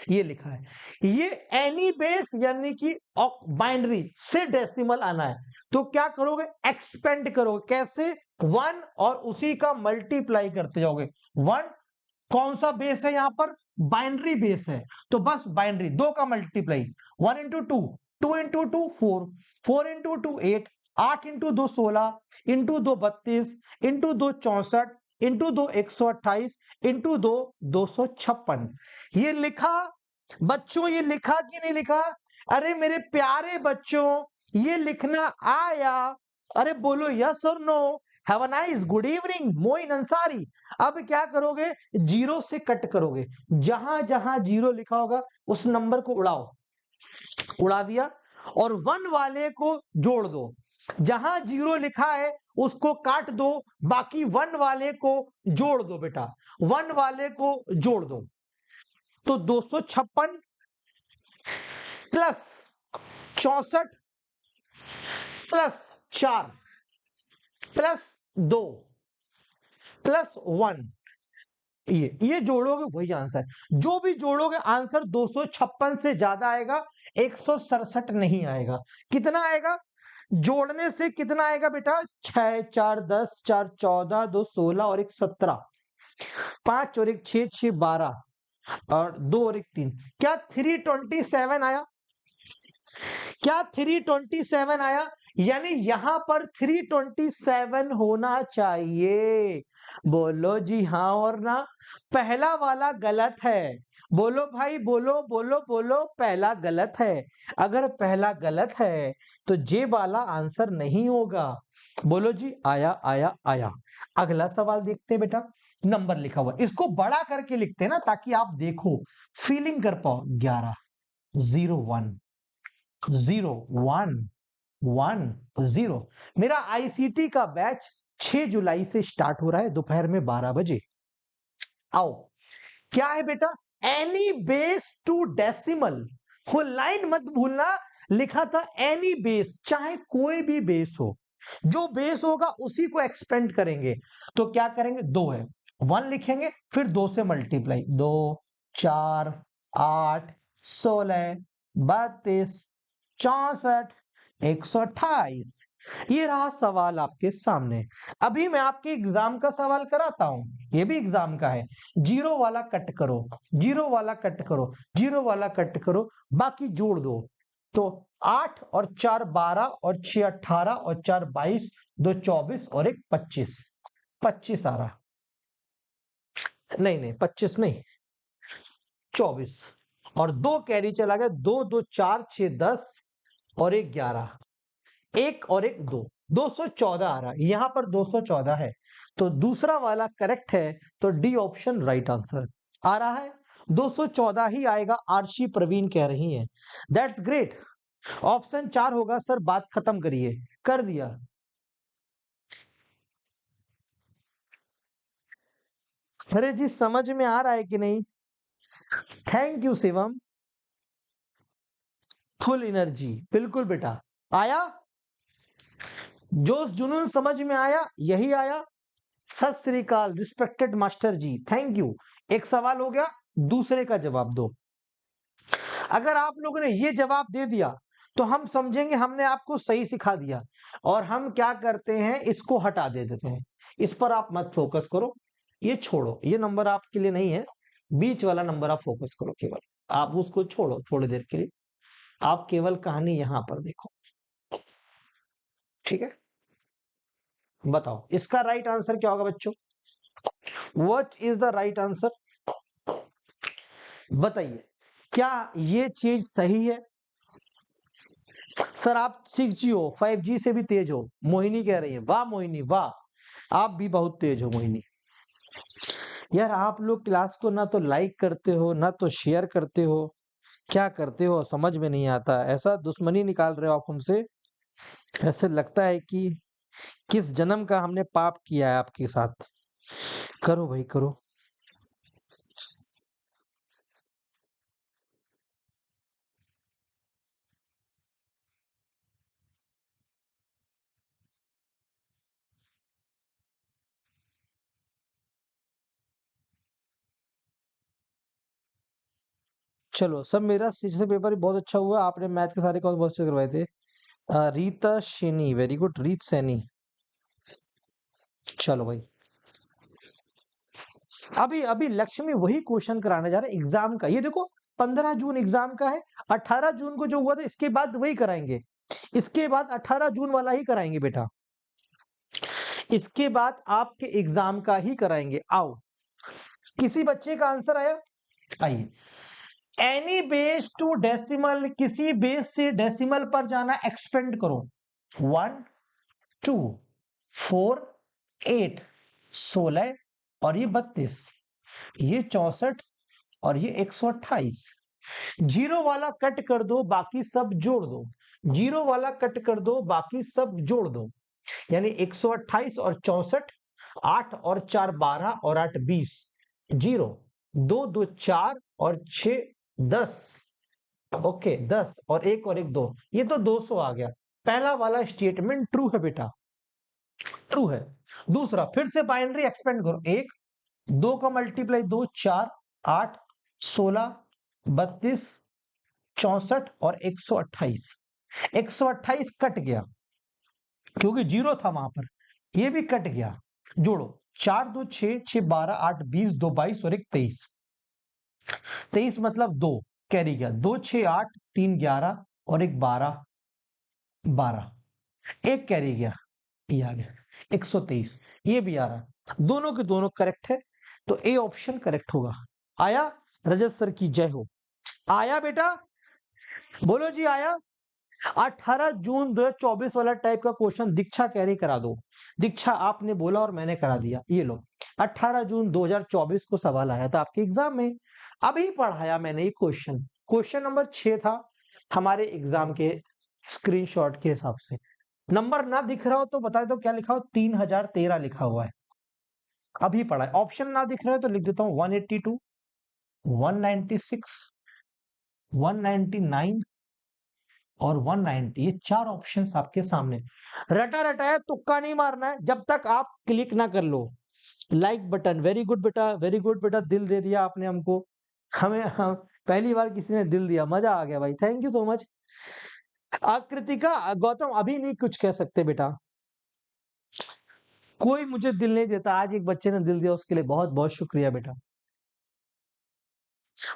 ये लिखा है। ये एनी बेस यानी कि बाइनरी से डेसिमल आना है तो क्या करोगे? एक्सपेंड करोगे। कैसे? 1 और उसी का मल्टीप्लाई करते जाओगे। 1 कौन सा बेस है? यहां पर बाइनरी बेस है तो बस बाइनरी, 2 का multiply, 1 into 2, 2 into 2 4, 4 into 2 8, 8 into 2 16, into 2 32, into 2 64, into 2 128, into 2 256। ये लिखा बच्चों? ये लिखा कि नहीं लिखा? अरे मेरे प्यारे बच्चों, ये लिखना आया? अरे बोलो यस और no? Have a nice good evening Moin Ansari. अब क्या करोगे? 0 से कट करोगे। जहां जहां 0 लिखा होगा उस नंबर को उड़ाओ। उड़ा दिया और 1 वाले को जोड़ दो। जहां 0 लिखा है उसको काट दो, बाकी 1 वाले को जोड़ दो बेटा, 1 वाले को जोड़ दो। तो 256 प्लस 64 प्लस 4 प्लस 2 प्लस 1, ये जोड़ोगे वही आंसर। जो भी जोड़ोगे आंसर 256 से ज्यादा आएगा, 167 नहीं आएगा। कितना आएगा जोड़ने से? कितना आएगा बेटा? 6 4 10, 4 14, 2 16 और 1 17, 5 और 1 6, 6 12 और 2 और 1 3। क्या 327 आया? क्या 327 आया? यानी यहां पर 327 होना चाहिए। बोलो जी हाँ और ना। पहला वाला गलत है। बोलो भाई, बोलो बोलो बोलो, पहला गलत है। अगर पहला गलत है तो जे वाला आंसर नहीं होगा। बोलो जी, आया आया आया। अगला सवाल देखते हैं बेटा। नंबर लिखा हुआ, इसको बड़ा करके लिखते हैं ना, ताकि आप देखो, फीलिंग कर पाओ। 11 0 1 0 1 1 0। मेरा आईसीटी का बैच 6 जुलाई से स्टार्ट हो रहा है, दोपहर में 12 बजे। आओ, क्या है बेटा? Any base to decimal. वो लाइन मत भूलना, लिखा था एनी बेस, चाहे कोई भी बेस हो, जो बेस होगा उसी को एक्सपेंड करेंगे। तो क्या करेंगे? 2 है, 1 लिखेंगे, फिर 2 से मल्टीप्लाई, 2 4 8 16 32 64 128। ये रहा सवाल आपके सामने। अभी मैं आपके एग्जाम का सवाल कराता हूं, ये भी एग्जाम का है। 0 वाला कट करो, 0 वाला कट करो, 0 वाला कट करो, बाकी जोड़ दो। तो 8 और 4 12 और 6 18 और 4 22, 2 24 और 1 25। 25 आ रहा, नहीं नहीं 25 नहीं, 24 और 2 कैरी चला गया, 2 2 4 6 10 और 1 11, 1 और 1 2, 214 आ रहा है। यहां पर 214 है, तो दूसरा वाला करेक्ट है। तो डी ऑप्शन राइट आंसर आ रहा है। 214 ही आएगा, आरशी प्रवीण कह रही हैं। That's great. ऑप्शन 4 होगा सर, बात खत्म करिए। कर दिया। अरे जी, समझ में आ रहा है कि नहीं? Thank you Shivam. Full energy, बिल्कुल बेटा। आया जोश जुनून, समझ में आया? यही आया। Sat Sri Akal respected master ji, thank you. एक सवाल हो गया, दूसरे का जवाब दो। अगर आप लोगों ने ये जवाब दे दिया तो हम समझेंगे हमने आपको सही सिखा दिया, और हम क्या करते हैं, इसको हटा दे देते हैं। इस पर आप मत फोकस करो, ये छोड़ो, ये नंबर आपके लिए नहीं है। बीच वाला नंबर आप फोकस करो केवल, आप उसको छोड़ो थोड़ी देर के लिए। आप केवल कहानी यहां पर देखो, ठीक है? बताओ इसका राइट आंसर क्या होगा बच्चों? What is the right answer? बताइए, क्या ये चीज सही है? सर आप 6G हो, 5G से भी तेज हो, मोहिनी कह रही है। वाह मोहिनी वाह, आप भी बहुत तेज हो मोहिनी। यार आप लोग क्लास को ना तो लाइक करते हो, ना तो शेयर करते हो, क्या करते हो समझ में नहीं आता। ऐसा दुश्मनी निकाल रहे हो आप हमसे, ऐसे लगता है कि किस जन्म का हमने पाप किया है आपके साथ। करो भाई करो। चलो सब, मेरा सीजन पेपर भी बहुत अच्छा हुआ। आपने मैथ के सारे कौन बहुत अच्छे करवाए थे। रीता शेनी, वेरी गुड, रीत सैनी। चलो भाई, अभी अभी लक्ष्मी वही क्वेश्चन कराने जा रहे हैं एग्जाम का। ये देखो 15 जून एग्जाम का है, 18 जून को जो हुआ था इसके बाद वही कराएंगे। इसके बाद 18 जून वाला ही कराएंगे बेटा, इसके बाद आपके एग्जाम का ही कराएंगे। आओ, किसी बच्चे का आंसर आया? आइए। एनी बेस टू डेसिमल, किसी बेस से डेसिमल पर जाना, एक्सपेंड करो। 1 2 4 8 16 और ये 32, ये 64 और ये 128। 0 वाला कट कर दो, बाकी सब जोड़ दो। जीरो वाला कट कर दो, बाकी सब जोड़ दो, यानी 128 और 64, 8 और 4 12 और 8 20, जीरो, 2 2 4 और 6 10, ओके 10 और 1 और 1 2, ये तो 200 आ गया। पहला वाला स्टेटमेंट ट्रू है बेटा, ट्रू है। दूसरा, फिर से बाइनरी एक्सपेंड करो, 1 2 का मल्टीप्लाई 2 4 8 16 32 64 और 128, 128 कट गया क्योंकि जीरो था वहां पर, ये भी कट गया। जोड़ो, 4 2 6 6 12 8 20 2 22 और 1 23, 23 मतलब 2 कैरी गया, 2 6 8 3 11 और 1 12 12, एक कैरी गया, ये आ गया 123, ये भी आ रहा, दोनों के दोनों करेक्ट है, तो ए ऑप्शन करेक्ट होगा। आया? रजत सर की जय हो। आया बेटा? बोलो जी आया? 18 जून 2024 वाला टाइप का क्वेश्चन दीक्षा कैरी करा दो। दीक्षा आपने बोला और मैंने करा दिया, ये लो 18 जून 2024 को सवाल आया था आपके एग्जाम में, अभी पढ़ाया मैंने ये क्वेश्चन, क्वेश्चन नंबर 6 था हमारे एग्जाम के स्क्रीनशॉट के हिसाब से। नंबर ना दिख रहा हो तो बता दो क्या लिखा हो, 3013 लिखा हुआ है, अभी पढ़ा है। ऑप्शन ना दिख रहा है तो लिख देता हूं 182 196 199 और 190, ये 4 ऑप्शंस आपके सामने। रटा रटाया तुक्का नहीं मारना है जब तक आप क्लिक ना कर लो लाइक बटन। वेरी गुड बेटा, वेरी गुड बेटा, दिल दे दिया आपने हमको, हम पहली बार किसी ने दिल दिया, मजा आ गया भाई, thank you so much. Akritika, Gautam अभी नहीं कुछ कह सकते बेटा, कोई मुझे दिल नहीं देता, आज एक बच्चे ने दिल दिया उसके लिए बहुत बहुत शुक्रिया बेटा।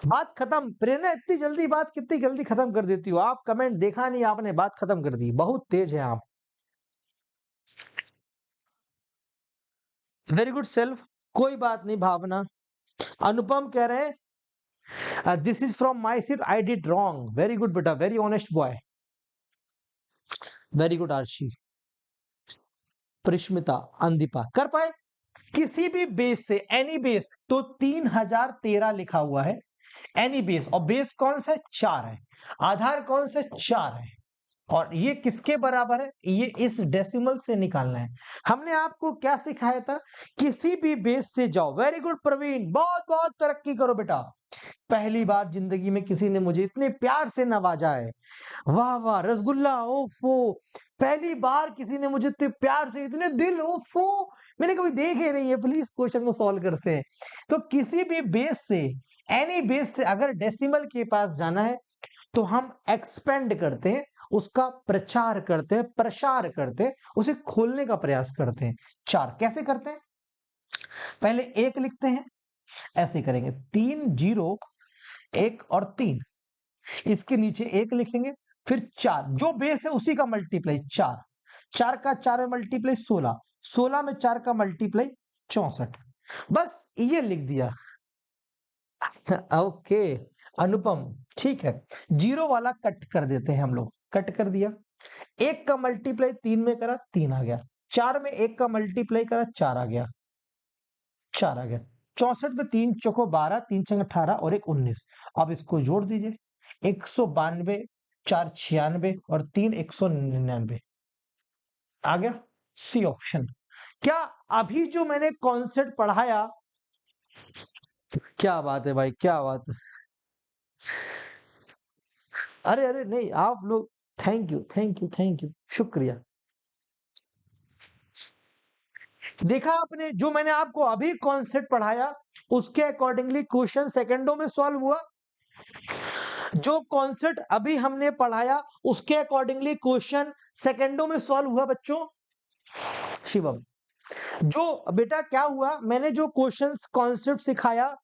बात खत्म। प्रेरणा इतनी जल्दी बात कितनी जल्दी खत्म कर देती हो आप, कमेंट देखा नहीं आपने, बात खत्म कर दी, बहुत तेज है आप। वेरी गुड सेल्फ, कोई बात नहीं भावना। अनुपम कह रहे हैं this is from my seat, I did wrong. Very good बेटा, very honest boy, very good Archi. Parishmita, Andipa कर पाए किसी भी बेस से, एनी बेस, तो 3013 लिखा हुआ है एनी बेस, और बेस कौन सा है? 4 है। आधार कौन सा? 4 है। और ये किसके बराबर है? ये इस डेसिमल से निकालना है। हमने आपको क्या सिखाया था? किसी भी बेस से जाओ। वेरी गुड प्रवीण, बहुत बहुत तरक्की करो बेटा, पहली बार जिंदगी में किसी ने मुझे इतने प्यार से नवाजा है, वाह वाह। रसगुल्ला, ओफो, पहली बार किसी ने मुझे इतने प्यार से, इतने दिल, ओफो, मैंने कभी देखे नहीं है, प्लीज क्वेश्चन को सॉल्व करते हैं। तो किसी भी बेस से, एनी बेस से अगर डेसिमल के पास जाना है तो हम एक्सपेंड करते हैं, उसका प्रचार करते हैं, प्रसार करते हैं, उसे खोलने का प्रयास करते हैं। 4 कैसे करते हैं? पहले 1 लिखते हैं, ऐसे करेंगे, 3 0 1 और 3, इसके नीचे 1 लिखेंगे, फिर 4, जो बेस है उसी का मल्टीप्लाई 4, 4 का 4 में मल्टीप्लाई 16, 16 में 4 का मल्टीप्लाई 64, बस ये लिख दिया। ओके अनुपम, ठीक है, जीरो वाला कट कर देते हैं हम लोग, कट कर दिया। 1 का मल्टीप्लाई 3 में करा, 3 आ गया। 4 में 1 का मल्टीप्लाई करा, 4 आ गया, 4 आ गया। 64 में 3 चौको 12, 3 छंग 18 और 1 19, अब इसको जोड़ दीजिए, 192, 4 96 और 3 199 आ गया, सी ऑप्शन। क्या अभी जो मैंने कॉन्सेप्ट पढ़ाया, क्या बात है भाई, क्या बात है, अरे अरे नहीं आप लोग, thank you thank you thank you, शुक्रिया। देखा आपने, जो मैंने आपको अभी कॉन्सेप्ट पढ़ाया उसके अकॉर्डिंगली क्वेश्चन सेकंडों में सॉल्व हुआ। जो कॉन्सेप्ट अभी हमने पढ़ाया उसके अकॉर्डिंगली क्वेश्चन सेकंडों में सॉल्व हुआ बच्चों। शिवम, जो बेटा क्या हुआ, मैंने जो क्वेश्चंस कॉन्सेप्ट सिखाया,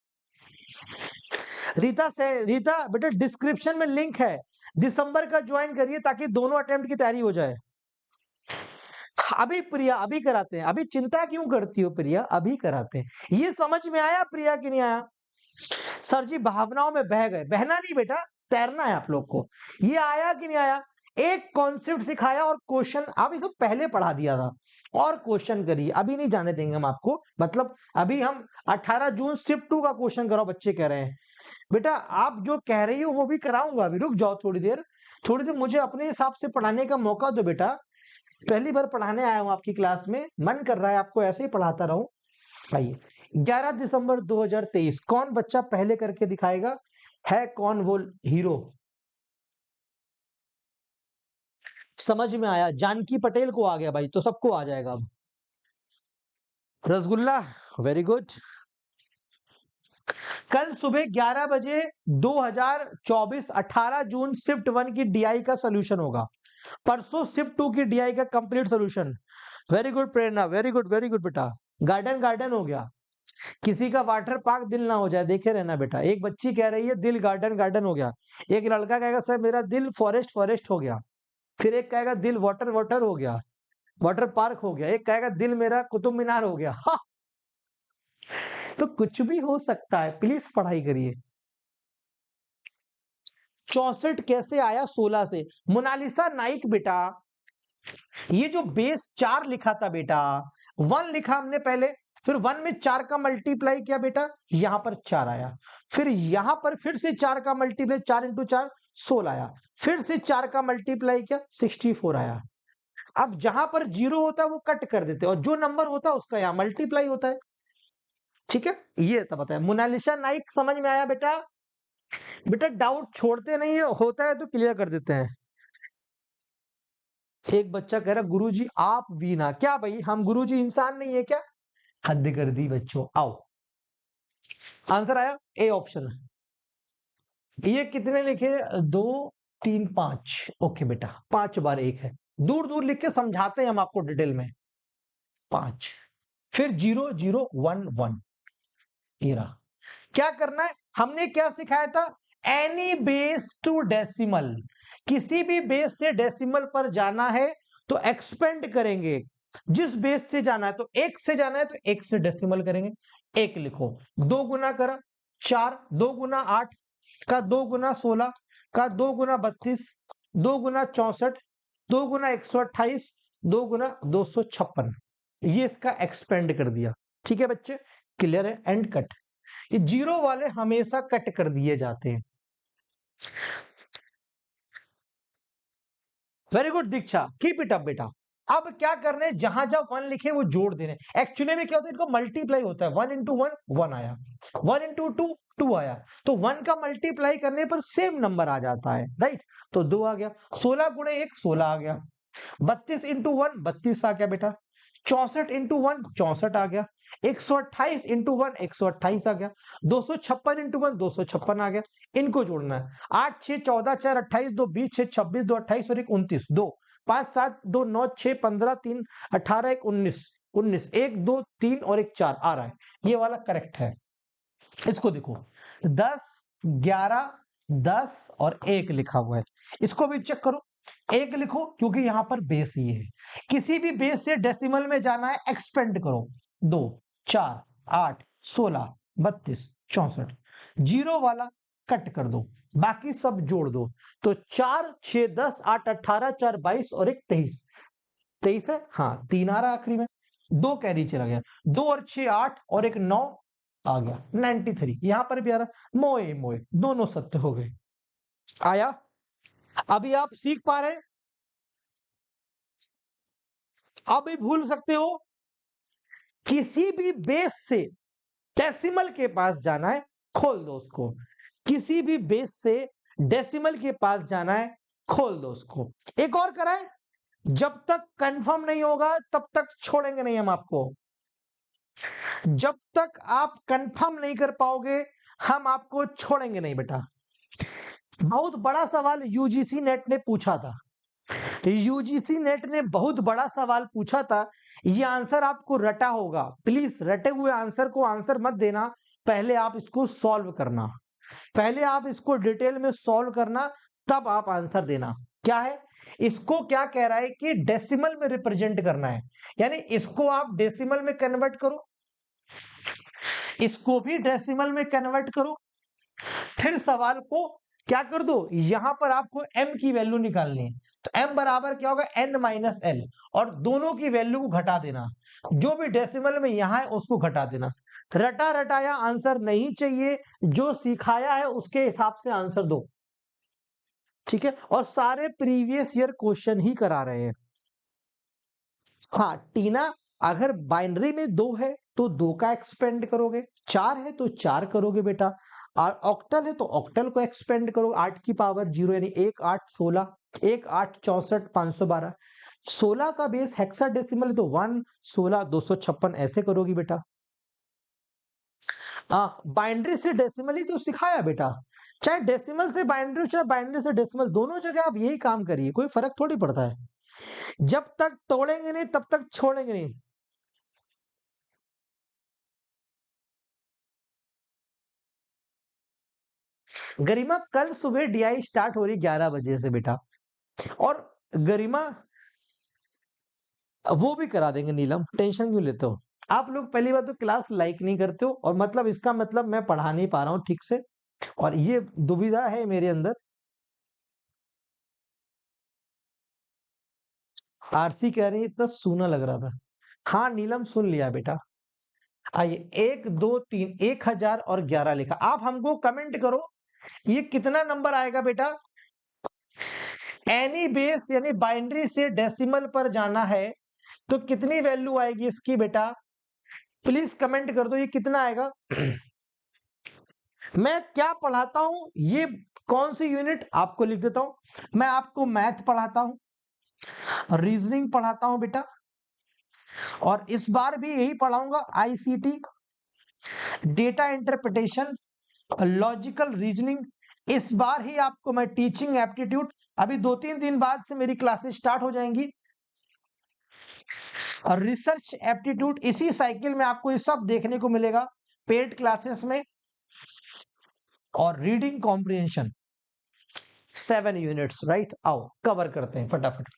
रीता से, रीता बेटा डिस्क्रिप्शन में लिंक है, दिसंबर का ज्वाइन करिए ताकि दोनों अटेम्प्ट की तैयारी हो जाए। अभी प्रिया, अभी कराते हैं, अभी चिंता क्यों करती हो प्रिया, अभी कराते हैं। ये समझ में आया प्रिया कि नहीं आया? सर जी भावनाओं में बह गए, बहना नहीं बेटा, तैरना है आप लोग को। ये आया कि नहीं आया? एक कॉन्सेप्ट सिखाया और क्वेश्चन अब इसको पहले पढ़ा दिया था, और क्वेश्चन करिए, अभी नहीं जाने देंगे हम आपको, मतलब अभी हम 18 जून शिफ्ट 2 का क्वेश्चन कराओ, बच्चे कह रहे हैं। बेटा आप जो कह रही हो वो भी कराऊंगा, अभी रुक जाओ थोड़ी देर, थोड़ी देर मुझे अपने हिसाब से पढ़ाने का मौका दो बेटा। पहली बार पढ़ाने आया हूं आपकी क्लास में, मन कर रहा है आपको ऐसे ही पढ़ाता रहूं। आइए 11 दिसंबर 2023, कौन बच्चा पहले करके दिखाएगा? है कौन वो हीरो? समझ में आया? जानकी पटेल को आ गया भाई, तो सबको आ जाएगा अब। Rasgulla, very good. कल सुबह 11 बजे 2024 18 जून शिफ्ट 1 की डीआई का सोल्यूशन होगा। परसों शिफ्ट 2 की डीआई का कंप्लीट सोल्यूशन। वेरी गुड प्रेरणा, वेरी गुड बेटा। गार्डन गार्डन हो गया, किसी का वाटर पार्क दिल ना हो जाए, देखे रहना बेटा। एक बच्ची कह रही है दिल गार्डन गार्डन हो गया, एक लड़का कहेगा सर मेरा दिल फॉरेस्ट फॉरेस्ट हो गया, फिर एक कहेगा दिल वाटर वाटर हो गया, वाटर पार्क हो गया, एक कहेगा दिल मेरा कुतुब मीनार हो गया। हाँ। तो कुछ भी हो सकता है, प्लीज पढ़ाई करिए। 64 कैसे आया 16 से? मोनालिसा नाइक बेटा, ये जो बेस 4 लिखा था बेटा, 1 लिखा हमने पहले, फिर 1 में 4 का मल्टीप्लाई किया बेटा, यहां पर 4 आया, फिर यहां पर फिर से 4 का मल्टीप्लाई, 4 इंटू 4 16 आया, फिर से 4 का मल्टीप्लाई किया 64 आया। अब जहां पर 0 होता है वो कट कर देते हैं, और जो नंबर होता है उसका यहां मल्टीप्लाई होता है। ठीक है, ये तो बताया। मोनालिसा नाइक समझ में आया बेटा? बेटा डाउट छोड़ते नहीं है, होता है तो क्लियर कर देते हैं। एक बच्चा कह रहा गुरुजी आप वीना, क्या भाई हम गुरुजी इंसान नहीं है क्या? हद कर दी बच्चों। आओ आंसर आया, ए ऑप्शन। ये कितने लिखे? 2 3 5। ओके बेटा, 5 बार 1 है, दूर दूर लिख के समझाते हैं हम आपको डिटेल में। 5, फिर 0 0 1 1। ये रहा। क्या करना है? हमने क्या सिखाया था? एनी बेस टू डेसिमल, किसी भी बेस से डेसिमल पर जाना है तो एक्सपेंड करेंगे। जिस बेस से जाना है तो 1 से जाना है तो 1 से डेसिमल करेंगे। 1 लिखो, 2 गुना करा 4, 2 गुना 8 का 2 गुना 16 का 2 गुना 32, 2 गुना 64, 2 गुना 128, 2 गुना 256। ये इसका एक्सपेंड कर दिया। ठीक है बच्चे, क्लियर है? And cut. ये 0 वाले हमेशा कट कर दिए जाते हैं। Very good Diksha, keep it up बेटा। अब क्या करने, जहां जहां 1 लिखे वो जोड़ देने। एक्चुअली में क्या होता है, इनको मल्टीप्लाई होता है। 1 इंटू 1 1 आया, 1 इंटू 2 2 आया, तो 1 का मल्टीप्लाई करने पर सेम नंबर आ जाता है, राइट? तो 2 आ गया, 16 गुणे 1 16 आ गया, 32 इंटू 1 32 आ गया बेटा, 64 इंटू 1 64 आ गया, 128 इंटू 1 128 आ गया, 256 इंटू 1 256 आ गया। इनको जोड़ना है। 8 6 14 4 28 2 20 6 26 2 28 और 1 29, 2 5 7 2 9 6 15 3 18 1 19 19 1 2 3 और 1 4 आ रहा है। ये वाला करेक्ट है। इसको देखो, 10 11 10 और 1 लिखा हुआ है, इसको भी चेक करो। 1 लिखो क्योंकि यहां पर बेस ये है, किसी भी बेस से डेसिमल में जाना है, एक्सपेंड करो। 2 4 8 16 32 64, 0 वाला कट कर दो, बाकी सब जोड़ दो। तो 4 6 10 8 18 4 22 और 1 23, 23 है, हाँ 3 आ रहा आखिरी में, 2 कैरी चला गया, 2 और 6 8 और 1 9 आ गया 93। यहां पर भी आ रहा, मोए मोए दोनों सत्य हो गए। आया? अभी आप सीख पा रहे हैं? अभी भूल सकते हो? किसी भी बेस से डेसिमल के पास जाना है, खोल दो उसको। किसी भी बेस से डेसिमल के पास जाना है, खोल दो उसको। एक और कराए, जब तक कंफर्म नहीं होगा तब तक छोड़ेंगे नहीं हम आपको। जब तक आप कंफर्म नहीं कर पाओगे हम आपको छोड़ेंगे नहीं बेटा। बहुत बड़ा सवाल यूजीसी नेट ने पूछा था, यूजीसी नेट ने बहुत बड़ा सवाल पूछा था। ये आंसर आपको रटा होगा, प्लीज रटे हुए आंसर को आंसर मत देना, पहले आप इसको सॉल्व करना, पहले आप इसको डिटेल में सॉल्व करना, तब आप आंसर देना। क्या है इसको, क्या कह रहा है कि डेसिमल में रिप्रेजेंट करना है, यानी इसको आप डेसिमल में कन्वर्ट करो, इसको भी डेसिमल में कन्वर्ट करो, फिर सवाल को क्या कर दो, यहां पर आपको m की वैल्यू निकालनी है, तो m बराबर क्या होगा n माइनस एल, और दोनों की वैल्यू को घटा देना, जो भी डेसिमल में यहां है उसको घटा देना। रटा रटाया आंसर नहीं चाहिए, जो सिखाया है उसके हिसाब से आंसर दो। ठीक है, और सारे प्रीवियस ईयर क्वेश्चन ही करा रहे हैं। हाँ टीना, अगर बाइनरी में 2 है तो 2 का एक्सपेंड करोगे, 4 है तो 4 करोगे बेटा, और ऑक्टल है तो ऑक्टल को एक्सपेंड करो 8 की पावर 0 यानी 1 8 16, 1 8 64 512। 16 का बेस हेक्साडेसिमल है तो 1 16 256 ऐसे करोगी बेटा। बाइनरी से डेसिमल ही तो सिखाया बेटा, चाहे डेसिमल से बाइनरी हो चाहे बाइनरी से डेसिमल, दोनों जगह आप यही काम करिए, कोई फर्क थोड़ी पड़ता है। जब तक तोड़ेंगे नहीं तब तक छोड़ेंगे नहीं। गरिमा कल सुबह डीआई स्टार्ट हो रही 11 बजे से बेटा, और गरिमा वो भी करा देंगे नीलम, टेंशन क्यों लेते हो। आप लोग पहली बात तो क्लास लाइक नहीं करते हो, और मतलब इसका मतलब मैं पढ़ा नहीं पा रहा हूँ ठीक से, और ये दुविधा है मेरे अंदर। आरसी कह रही है इतना सूना लग रहा था। हाँ नीलम सुन लिया बेटा। आइए 1 2 3 1000 और 11 लिखा, आप हमको कमेंट करो ये कितना नंबर आएगा बेटा। एनी बेस यानी बाइनरी से डेसिमल पर जाना है तो कितनी वैल्यू आएगी इसकी बेटा, प्लीज कमेंट कर दो ये कितना आएगा। मैं क्या पढ़ाता हूं, ये कौन सी यूनिट आपको लिख देता हूं। मैं आपको मैथ पढ़ाता हूं, रीजनिंग पढ़ाता हूं बेटा, और इस बार भी यही पढ़ाऊंगा, ICT, data interpretation, logical reasoning. इस बार ही आपको मैं टीचिंग एप्टीट्यूड, अभी 2-3 दिन बाद से मेरी क्लासेस स्टार्ट हो जाएंगी, और रिसर्च एप्टीट्यूड, इसी साइकिल में आपको ये सब देखने को मिलेगा पेड क्लासेस में। और रीडिंग कॉम्प्रिहेंशन 7 यूनिट्स, राइट, आओ कवर करते हैं फटाफट।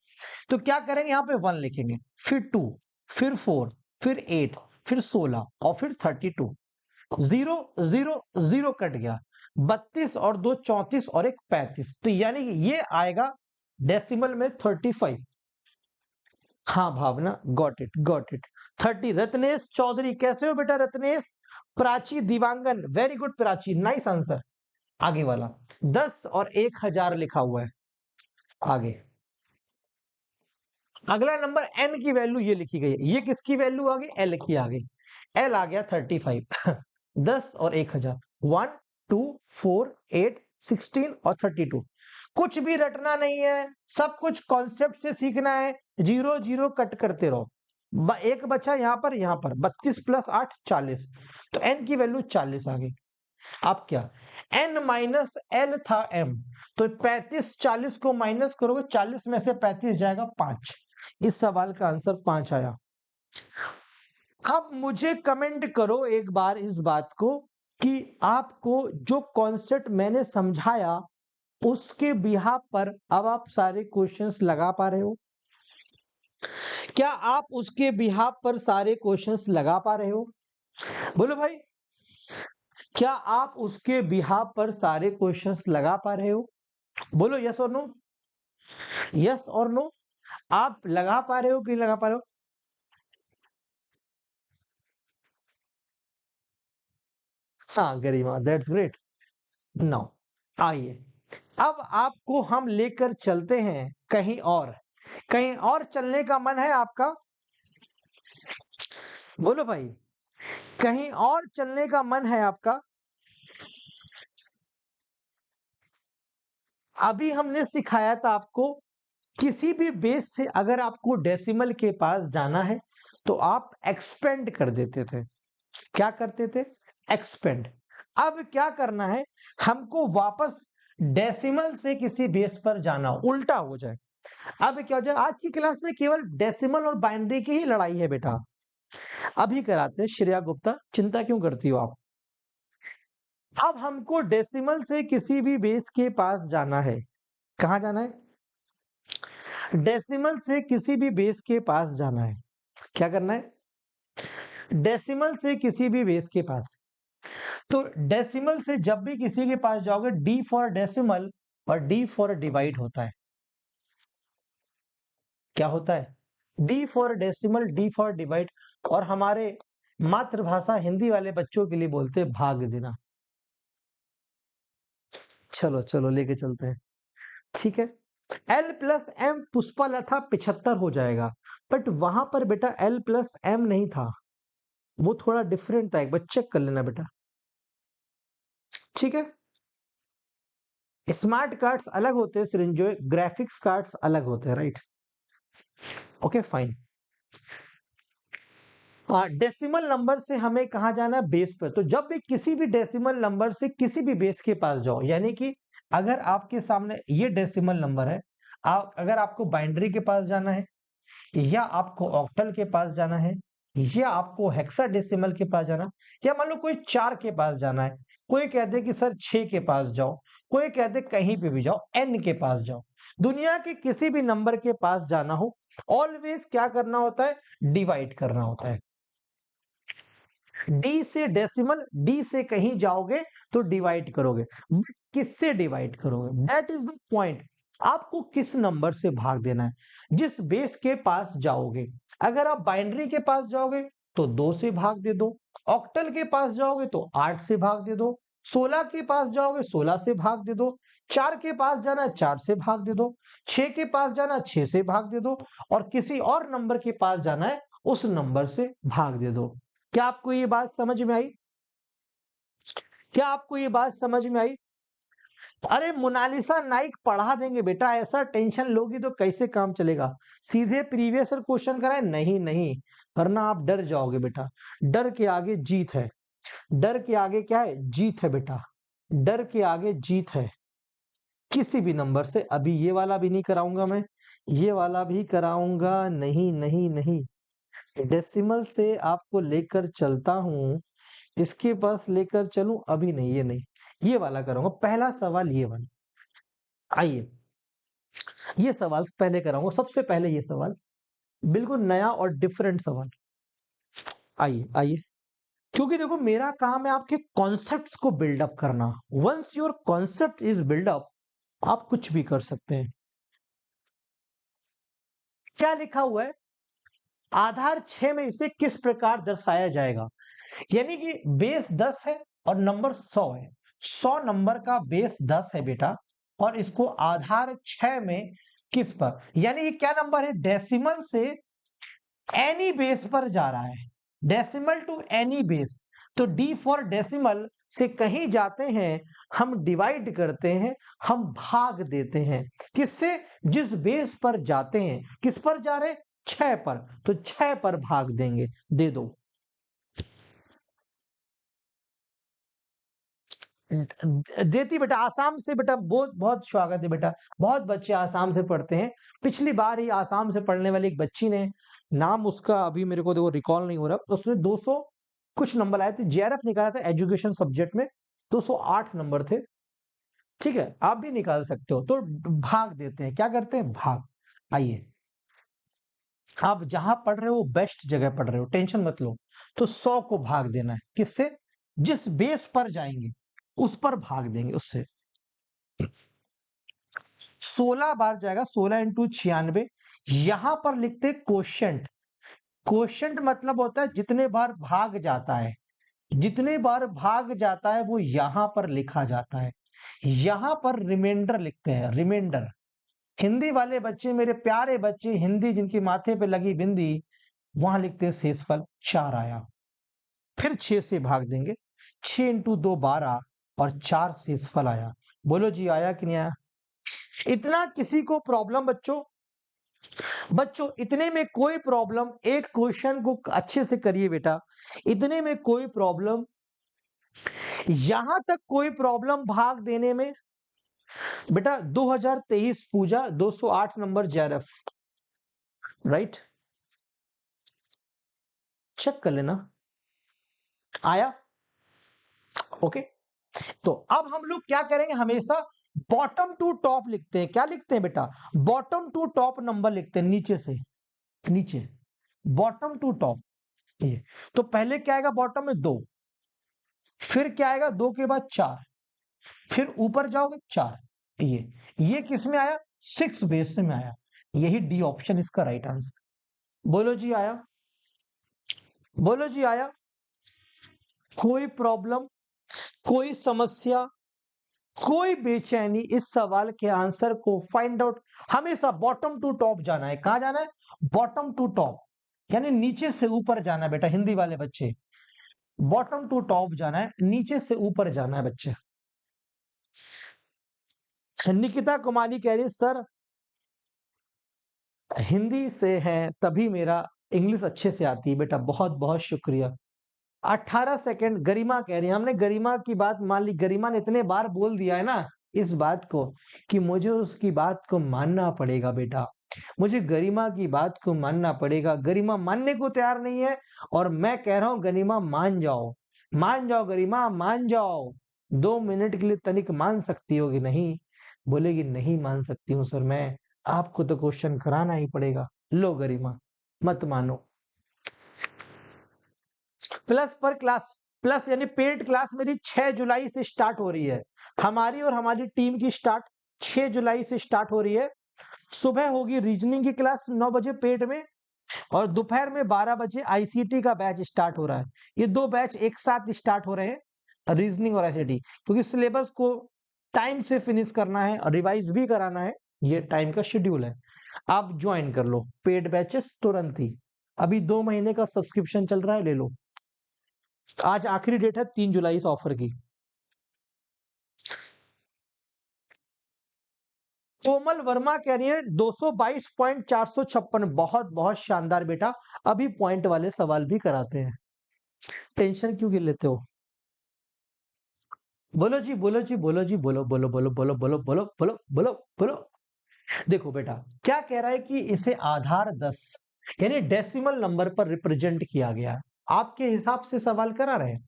तो क्या करेंगे, यहाँ पे 1 लिखेंगे, फिर 2, फिर 4, फिर 8, फिर 16 और फिर 32। 0 0 0 कट गया, 32 और 2 34 और 1 35, तो यानी कि ये आएगा डेसिमल में 35। हाँ भावना, गॉट इट 30। रत्नेश चौधरी, कैसे हो बेटा Ratnesh. Prachi Dewangan, very good Prachi, nice answer. आगे वाला 10 और 1000 लिखा हुआ है आगे। अगला नंबर एन की वैल्यू ये लिखी गई है, ये किसकी वैल्यू आ गई, एल की आ गई, एल आ गया 35। 10 और 1000, 1 2 4 8 16 और 32। कुछ भी रटना नहीं है, सब कुछ कॉन्सेप्ट से सीखना है, 0 0 कट करते रहो। एक बचा यहाँ पर 32 + 8 40, तो एन की वैल्यू 40 आ गई। अब क्या, n माइनस एल था m, तो 35 40 को माइनस करोगे, 40 में से 35 जाएगा 5, इस सवाल का आंसर 5 आया। अब मुझे कमेंट करो एक बार इस बात को कि आपको जो कॉन्सेप्ट मैंने समझाया उसके बिहाफ पर अब आप सारे क्वेश्चंस लगा पा रहे हो, क्या आप उसके बिहाफ पर सारे क्वेश्चंस लगा पा रहे हो, बोलो भाई, क्या आप उसके बिहाफ पर सारे क्वेश्चंस लगा पा रहे हो, बोलो यस और नो, यस और नो, आप लगा पा रहे हो कि लगा पा रहे हो। हाँ गरिमा, दैट्स ग्रेट। नाउ आइए, अब आपको हम लेकर चलते हैं कहीं और, कहीं और चलने का मन है आपका, बोलो भाई, कहीं और चलने का मन है आपका। अभी हमने सिखाया था आपको, किसी भी बेस से अगर आपको डेसिमल के पास जाना है तो आप एक्सपेंड कर देते थे, क्या करते थे, एक्सपेंड। अब क्या करना है, हमको वापस डेसिमल से किसी बेस पर जाना, उल्टा हो जाए। अब क्या हो जाए, आज की क्लास में केवल डेसिमल और बाइनरी की ही लड़ाई है बेटा, अभी कराते हैं। श्रेया गुप्ता, चिंता क्यों करती हो आप। अब हमको डेसिमल से किसी भी बेस के पास जाना है, कहां जाना है, डेसिमल से किसी भी बेस के पास जाना है, क्या करना है, डेसिमल से किसी भी बेस के पास। तो डेसिमल से जब भी किसी के पास जाओगे, डी फॉर डेसिमल और डी फॉर डिवाइड होता है, क्या होता है, D for decimal, D for divide, और हमारे मातृभाषा हिंदी वाले बच्चों के लिए बोलते हैं भाग देना। चलो चलो लेके चलते हैं। ठीक है। L प्लस एम पुष्पलता 75 हो जाएगा, बट वहां पर बेटा L प्लस एम नहीं था, वो थोड़ा डिफरेंट था, एक बार चेक कर लेना बेटा। ठीक है, स्मार्ट कार्ड्स अलग होते हैं सृंजोय, ग्राफिक्स कार्ड्स अलग होते हैं, right. Okay fine. Decimal number से हमें कहा जाना है बेस पर। तो जब भी किसी भी डेसिमल नंबर से किसी भी बेस के पास जाओ, यानी कि अगर आपके सामने ये डेसिमल नंबर है, अगर आपको बाइनरी के पास जाना है, या आपको ऑक्टल के पास जाना है, या आपको हेक्साडेसिमल के पास जाना, या मान लो कोई 4 के पास जाना है, कोई कहते कि सर 6 के पास जाओ, कोई कहते कहीं पे भी जाओ, n के पास जाओ, दुनिया के किसी भी नंबर के पास जाना हो, ऑलवेज क्या करना होता है, डिवाइड करना होता है। डी से डेसिमल, डी से कहीं जाओगे तो डिवाइड करोगे, किससे डिवाइड करोगे, दैट इज द पॉइंट। आपको किस नंबर से भाग देना है, जिस बेस के पास जाओगे। अगर आप बाइनरी के पास जाओगे तो 2 से भाग दे दो, ऑक्टल के पास जाओगे तो 8 से भाग दे दो, 16 के पास जाओगे 16 से भाग दे दो, 4 के पास जाना 4 से भाग दे दो, 6 के पास जाना 6 से भाग दे दो, और किसी और नंबर के पास जाना है उस नंबर से भाग दे दो। क्या आपको ये बात समझ में आई? क्या आपको ये बात समझ में आई? अरे मोनालिसा नाइक पढ़ा देंगे बेटा, ऐसा टेंशन लोगी तो कैसे काम चलेगा। सीधे प्रीवियस ईयर क्वेश्चन कराए, नहीं नहीं, वरना आप डर जाओगे बेटा। डर के आगे जीत है, डर के आगे क्या है, जीत है बेटा, डर के आगे जीत है। किसी भी नंबर से, अभी ये वाला भी नहीं कराऊंगा मैं, ये वाला भी कराऊंगा नहीं नहीं नहीं, डेसिमल से आपको लेकर चलता हूं, इसके पास लेकर चलूं, अभी नहीं, ये नहीं, ये वाला करूंगा। पहला सवाल ये वाला, आइए ये सवाल पहले कराऊंगा, सबसे पहले ये सवाल बिल्कुल नया और डिफरेंट सवाल। आइए आइए, क्योंकि देखो मेरा काम है आपके कॉन्सेप्ट्स को बिल्डअप करना। Once your concept is build up, आप कुछ भी कर सकते हैं। क्या लिखा हुआ है, आधार 6 में इसे किस प्रकार दर्शाया जाएगा। यानी कि बेस 10 है और नंबर 100 है, 100 नंबर का बेस 10 है बेटा, और इसको आधार 6 में किस पर, यानी ये क्या नंबर है, डेसिमल से एनी बेस पर जा रहा है, डेसिमल टू एनी बेस। तो डी फॉर डेसिमल से कहीं जाते हैं, हम डिवाइड करते हैं, हम भाग देते हैं, किससे, जिस बेस पर जाते हैं। किस पर जा रहे हैं, 6 पर, तो 6 पर भाग देंगे, दे दो। देती बेटा, आसाम से बेटा, बहुत बहुत स्वागत है बेटा, बहुत बच्चे आसाम से पढ़ते हैं। पिछली बार ही आसाम से पढ़ने वाली एक बच्ची ने, नाम उसका अभी मेरे को देखो रिकॉल नहीं हो रहा, उसने 200 कुछ नंबर आए थे, जेआरएफ निकाला था एजुकेशन सब्जेक्ट में, 208 नंबर थे। ठीक है, आप भी निकाल सकते हो। तो भाग देते हैं, क्या करते हैं, भाग। आइए, आप जहां पढ़ रहे हो बेस्ट जगह पढ़ रहे हो, टेंशन मत लो। तो 100 को भाग देना है, किससे, जिस बेस पर जाएंगे उस पर भाग देंगे, उससे 16 बार जाएगा, 16 इंटू 96। यहां पर लिखते क्वोशंट, क्वोशंट मतलब होता है जितने बार भाग जाता है, जितने बार भाग जाता है वो यहां पर लिखा जाता है। यहां पर रिमाइंडर लिखते हैं, रिमाइंडर। हिंदी वाले बच्चे, मेरे प्यारे बच्चे, हिंदी जिनके माथे पे लगी बिंदी, वहां लिखते हैं शेषफल 4 आया, फिर 6 से भाग देंगे, 6 इंटू 2 12, और 4 शेषफल आया। बोलो जी आया कि नहीं आया। इतना किसी को प्रॉब्लम बच्चों, बच्चों इतने में कोई प्रॉब्लम, एक क्वेश्चन को अच्छे से करिए बेटा, इतने में कोई प्रॉब्लम, यहां तक कोई प्रॉब्लम भाग देने में। बेटा 2023 पूजा 208 नंबर जेआरएफ, राइट, चेक कर लेना, आया। ओके, तो अब हम लोग क्या करेंगे, हमेशा बॉटम टू टॉप लिखते हैं। क्या लिखते हैं बेटा, बॉटम टू टॉप नंबर लिखते हैं, नीचे से नीचे, बॉटम टू टॉप। ये तो पहले क्या आएगा, बॉटम में 2, फिर क्या आएगा, 2 के बाद 4, फिर ऊपर जाओगे 4। ये किस में आया, 6 बेस में आया। यही डी ऑप्शन इसका राइट आंसर। बोलो जी आया, बोलो जी आया। कोई प्रॉब्लम, कोई समस्या, कोई बेचैनी, इस सवाल के आंसर को फाइंड आउट हमेशा बॉटम टू टॉप जाना है। कहां जाना है? बॉटम टू टॉप, यानी नीचे से ऊपर जाना है बेटा। हिंदी वाले बच्चे, बॉटम टू टॉप जाना है, नीचे से ऊपर जाना है बच्चे। निकिता कुमारी कह रही है सर हिंदी से है तभी मेरा इंग्लिश अच्छे से आती है बेटा, बहुत बहुत शुक्रिया। 18 सेकंड गरिमा कह रही है, हमने गरिमा की बात मान ली, गरिमा ने इतने बार बोल दिया है ना इस बात को कि मुझे उसकी बात को मानना पड़ेगा बेटा, मुझे गरिमा की बात को मानना पड़ेगा। गरिमा मानने को तैयार नहीं है और मैं कह रहा हूं गरिमा मान जाओ, मान जाओ गरिमा, मान जाओ। 2 मिनट के लिए तनिक मान सकती होगी, नहीं बोलेगी नहीं मान सकती हूँ सर मैं, आपको तो क्वेश्चन कराना ही पड़ेगा। लो गरिमा मत मानो। प्लस पर क्लास, प्लस यानी पेड क्लास मेरी 6 जुलाई से स्टार्ट हो रही है। हमारी और हमारी टीम की स्टार्ट 6 जुलाई से स्टार्ट हो रही है। सुबह होगी रीजनिंग की क्लास 9 बजे पेड में, और दोपहर में 12 बजे आईसीटी का बैच स्टार्ट हो रहा है। ये 2 बैच एक साथ स्टार्ट हो रहे हैं, रीजनिंग और आईसीटी, क्योंकि सिलेबस को टाइम से फिनिश करना है और रिवाइज भी कराना है, ये टाइम का शेड्यूल है। आप ज्वाइन कर लो पेड बैचेस तुरंत ही, अभी 2 महीने का सब्सक्रिप्शन चल रहा है, ले लो। आज आखिरी डेट है 3 जुलाई इस ऑफर की। कोमल वर्मा कह रही है 222.456, बहुत बहुत शानदार बेटा, अभी पॉइंट वाले सवाल भी कराते हैं, टेंशन क्यों लेते हो? बोलो जी, बोलो जी, बोलो जी, बोलो बोलो बोलो बोलो बोलो बोलो बोलो बोलो बोलो। देखो बेटा क्या कह रहा है कि इसे आधार 10 यानी डेसिमल नंबर पर रिप्रेजेंट किया गया है। आपके हिसाब से सवाल करा रहे हैं।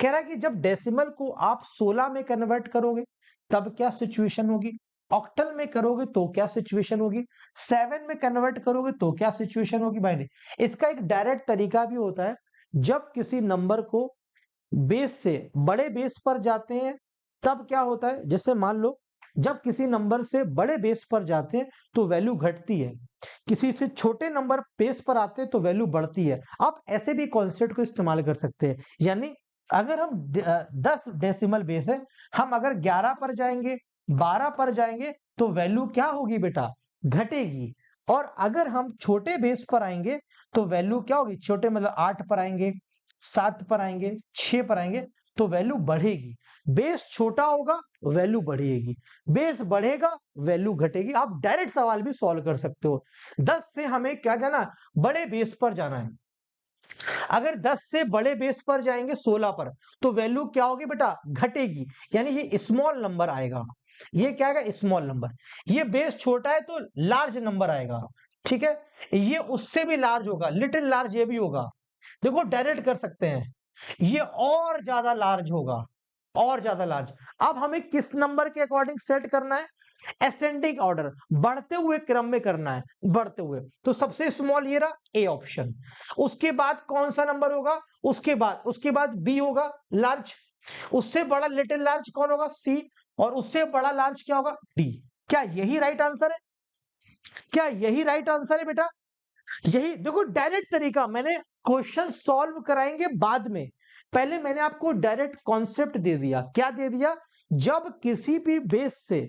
कह रहा है कि जब डेसिमल को आप 16 में कन्वर्ट करोगे तब क्या सिचुएशन होगी, ऑक्टल में करोगे तो क्या सिचुएशन होगी, 7 में कन्वर्ट करोगे तो क्या सिचुएशन होगी। भाई ने इसका एक डायरेक्ट तरीका भी होता है, जब किसी नंबर को बेस से बड़े बेस पर जाते हैं तब क्या होता है, जैसे मान लो जब किसी नंबर से बड़े बेस पर जाते हैं तो वैल्यू घटती है, किसी से छोटे नंबर बेस पर आते हैं तो वैल्यू बढ़ती है। आप ऐसे भी कॉन्सेप्ट को इस्तेमाल कर सकते हैं, यानी अगर हम 10 डेसिमल बेस है, हम अगर 11 पर जाएंगे, 12 पर जाएंगे तो वैल्यू क्या होगी बेटा, घटेगी। और अगर हम छोटे बेस पर आएंगे तो वैल्यू क्या होगी, छोटे मतलब 8 पर आएंगे, 7 पर आएंगे, 6 पर आएंगे तो वैल्यू बढ़ेगी। बेस छोटा होगा वैल्यू बढ़ेगी, बेस बढ़ेगा वैल्यू घटेगी। आप डायरेक्ट सवाल भी सॉल्व कर सकते हो। 10 से हमें क्या जाना, बड़े बेस पर जाना है। अगर 10 से बड़े बेस पर जाएंगे 16 पर तो वैल्यू क्या होगी बेटा, घटेगी, यानी ये स्मॉल नंबर आएगा। ये क्या आएगा, स्मॉल नंबर। ये बेस छोटा है तो लार्ज नंबर आएगा, ठीक है। ये उससे भी लार्ज होगा, लिटिल लार्ज ये भी होगा। देखो डायरेक्ट कर सकते हैं, ये और ज्यादा लार्ज होगा, और ज्यादा लार्ज। अब हमें किस नंबर के अकॉर्डिंग सेट करना है, असेंडिंग ऑर्डर, बढ़ते हुए क्रम में करना है, बढ़ते हुए। तो सबसे स्मॉल ये रहा ए ऑप्शन, उसके बाद कौन सा नंबर होगा, उसके बाद बी होगा लार्ज, उससे बड़ा लिटिल लार्ज कौन होगा, सी, और उससे बड़ा लार्ज क्या होगा, डी। क्या यही राइट आंसर है, क्या यही राइट आंसर है बेटा? यही देखो डायरेक्ट तरीका, मैंने क्वेश्चन सॉल्व कराएंगे बाद में, पहले मैंने आपको डायरेक्ट कॉन्सेप्ट दे दिया। क्या दे दिया, जब किसी भी बेस से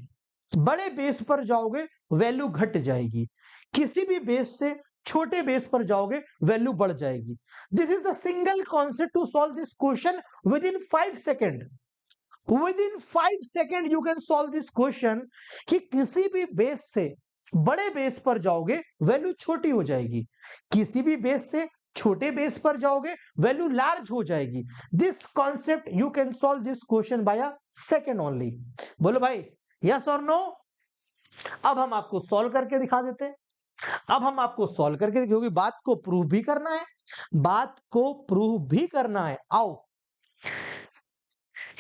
बड़े बेस पर जाओगे वैल्यू घट जाएगी, किसी भी बेस से छोटे बेस पर जाओगे वैल्यू बढ़ जाएगी। This is the single concept to solve this question within 5 second. Within 5 second you can solve this question कि किसी भी बेस से बड़े बेस पर जाओगे वैल्यू छोटी हो जाएगी, किसी भी बेस से छोटे बेस पर जाओगे वैल्यू लार्ज हो जाएगी। This concept you can solve this question by a second only. बोलो भाई यस और नो। अब हम आपको सॉल्व करके दिखा देते हैं, अब हम आपको सॉल्व करके, क्योंकि बात को प्रूव भी करना है, बात को प्रूव भी करना है। आओ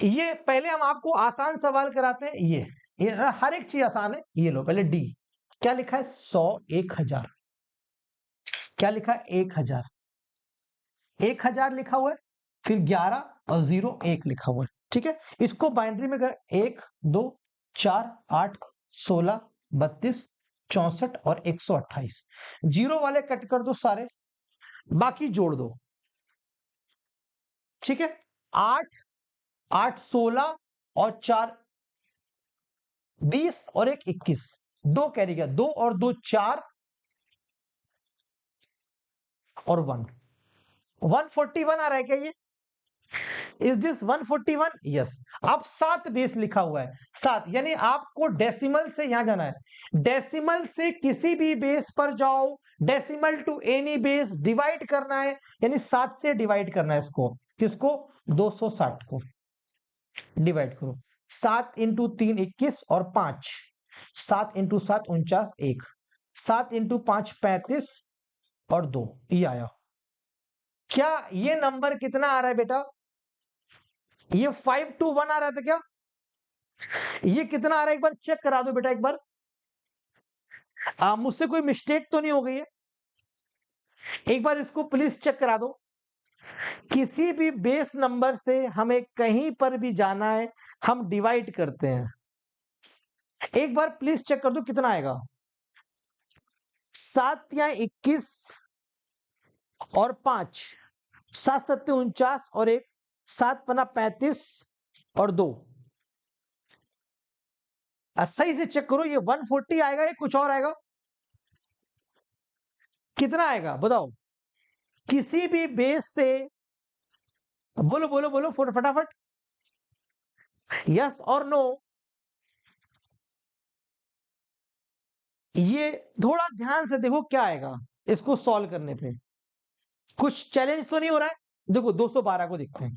ये पहले हम आपको आसान सवाल कराते हैं। ये हर एक चीज आसान है। ये लो पहले डी, क्या लिखा है 100, 1000, क्या लिखा है 1000, 1000 लिखा हुआ है, फिर 11 और 0 1 लिखा हुआ है, ठीक है। इसको बाइनरी में कर, 1 2 4 8 16 32 64 और 128, जीरो वाले कट कर दो सारे, बाकी जोड़ दो, ठीक है। 8 8 16 और 4 20 और एक 21, 2 कैरी गया, 2 और 2 4 और 1, 141 आ रहा है क्या ये? Is this 141? यस। अब 7 बेस लिखा हुआ है, 7, यानी आपको डेसिमल से यहां जाना है, डेसिमल से किसी भी बेस पर जाओ, decimal to any base divide करना है, यानी 7 से डिवाइड करना है इसको, किसको? 260 को डिवाइड करो, 7 इंटू 3 21 और 5, 7 इंटू 7 49, 1, 7 इंटू 5 35 और 2, ये आया। क्या ये नंबर कितना आ रहा है बेटा? ये 521 आ रहा था क्या? ये कितना आ रहा है एक बार चेक करा दो बेटा, एक बार मुझसे कोई मिस्टेक तो नहीं हो गई है? एक बार इसको प्लीज चेक करा दो। किसी भी बेस नंबर से हमें कहीं पर भी जाना है, हम डिवाइड करते हैं। एक बार प्लीज चेक कर दो कितना आएगा। 7 या 21 और 5, 7 7 49 और 1, 7 पना 35 और 2। सही से चेक करो, ये 140 आएगा या कुछ और आएगा? कितना आएगा बताओ? किसी भी बेस से, बोलो बोलो बोलो फटाफट, यस और नो। ये थोड़ा ध्यान से देखो क्या आएगा इसको सॉल्व करने पे, कुछ चैलेंज तो नहीं हो रहा है? देखो 212 को देखते हैं,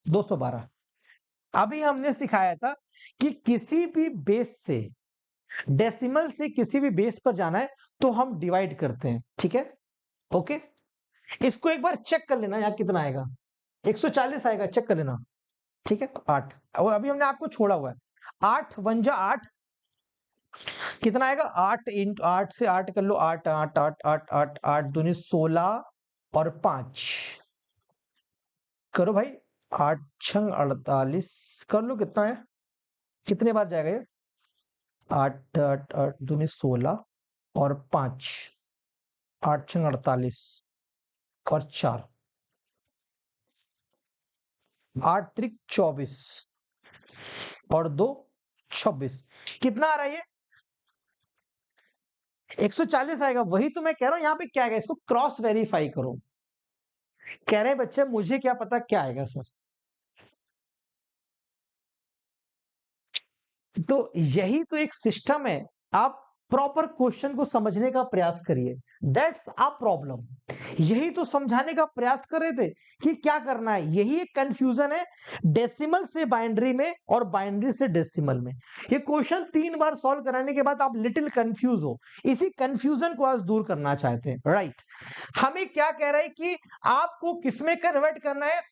212 अभी हमने सिखाया था कि किसी भी बेस से, डेसिमल से किसी भी बेस पर जाना है तो हम डिवाइड करते हैं, ठीक है? ओके, इसको एक बार चेक कर लेना, यहां कितना आएगा? 140 आएगा, चेक कर लेना, ठीक है? 8, और अभी हमने आपको छोड़ा हुआ है, 8 1 जा 8, कितना आएगा? 8 इंटू 8 से 8 कर लो, 8 8 8 8 8 8 दूनी 16 और 5 करो भाई, 8 छंग 48 कर लो, कितना है, कितने बार जाएगा ये? 8 8 8 दूनी 16 और 5, 8 छंग 48 और 4, 8 त्रिक 24 और 2 26, कितना आ रहा है ये? 140 आएगा। वही तो मैं कह रहा हूं, यहां पे क्या आएगा, इसको क्रॉस वेरीफाई करो। कह रहे बच्चे मुझे क्या पता क्या आएगा सर। तो यही तो एक सिस्टम है, आप प्रॉपर क्वेश्चन को समझने का प्रयास करिए, दैट्स अ प्रॉब्लम। यही तो समझाने का प्रयास कर रहे थे कि क्या करना है, यही एक कंफ्यूजन है डेसिमल से बाइनरी में और बाइनरी से डेसिमल में। ये क्वेश्चन 3 बार सॉल्व कराने के बाद आप लिटिल कंफ्यूज हो, इसी कंफ्यूजन को आज दूर करना चाहते हैं, राइट? हमें क्या कह रहे हैं कि आपको किसमें कन्वर्ट करना है,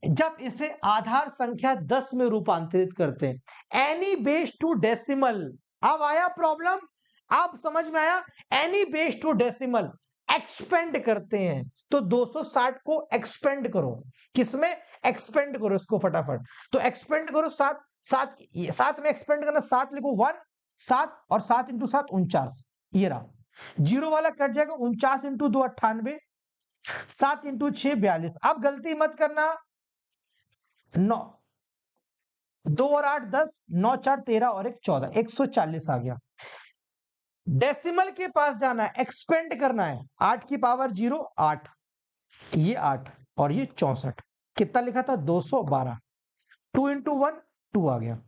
जब इसे आधार संख्या 10 में रूपांतरित करते हैं, एनी बेस टू डेसिमल। अब आया प्रॉब्लम, अब समझ में आया? Any base to decimal expand करते हैं, तो 260 को एक्सपेंड करो, किसमें एक्सपेंड करो इसको फटाफट, तो एक्सपेंड करो 7 7 7 में एक्सपेंड करना, 7 लिखो 1 7 और 7 इंटू 7 49, ये रहा जीरो वाला कट जाएगा, 49 इंटू 2 98, 7 इंटू 6 42। अब गलती मत करना, 9 2 और 8 10, 9 4 13 और 1 14, 140 आ गया। डेसिमल के पास जाना है, एक्सपेंड करना है, 8 की पावर 0 8, ये 8 और ये 64, कितना लिखा था? 212, 2 इंटू 1 2 आ गया,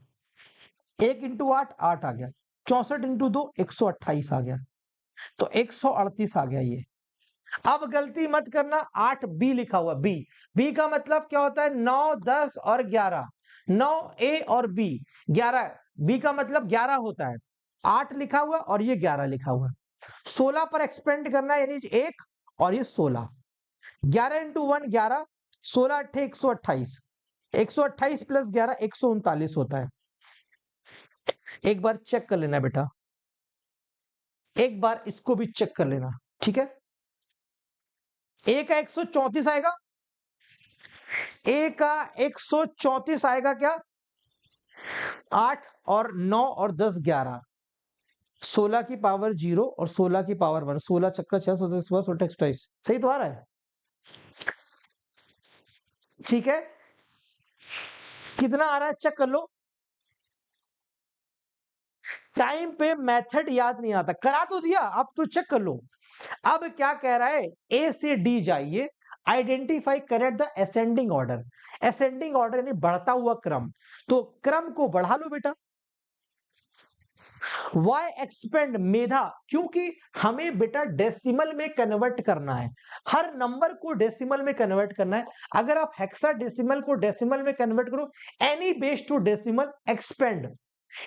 1 इंटू 8 8 आ गया, 64 इंटू 2 128 आ गया, तो 138 आ गया ये। अब गलती मत करना, 8 बी लिखा हुआ, बी, बी का मतलब क्या होता है? 9 10 और 11, 9 ए और बी 11, बी का मतलब 11 होता है, 8 लिखा हुआ और ये 11 लिखा हुआ, 16 पर एक्सपेंड करना है, यानी 1 और ये 16, 11 इंटू 1 11, 16 अट्ठे 128, 128 प्लस 11 139 होता है। एक बार चेक कर लेना बेटा, एक बार इसको भी चेक कर लेना, ठीक है? ए का 134 आएगा, ए का 134 आएगा क्या? 8 और 9 और 10 11, 16 की पावर 0 और 16 की पावर 1, 16 चक्का 6 16 16 27, सही तो आ रहा है? ठीक है, कितना आ रहा है चेक कर लो। टाइम पे मेथड याद नहीं आता, करा तो दिया, अब तो चेक कर लो। अब क्या कह रहा है, ए से डी जाइए, identify correct the ascending order. Ascending order यानी बढ़ता हुआ क्रम, तो क्रम को बढ़ा लो बेटा। वाई एक्सपेंड मेधा, क्योंकि हमें बेटा डेसिमल में कन्वर्ट करना है, हर नंबर को डेसिमल में कन्वर्ट करना है। अगर आप हेक्सा डेसिमल को डेसिमल में कन्वर्ट करो, any base to decimal expand,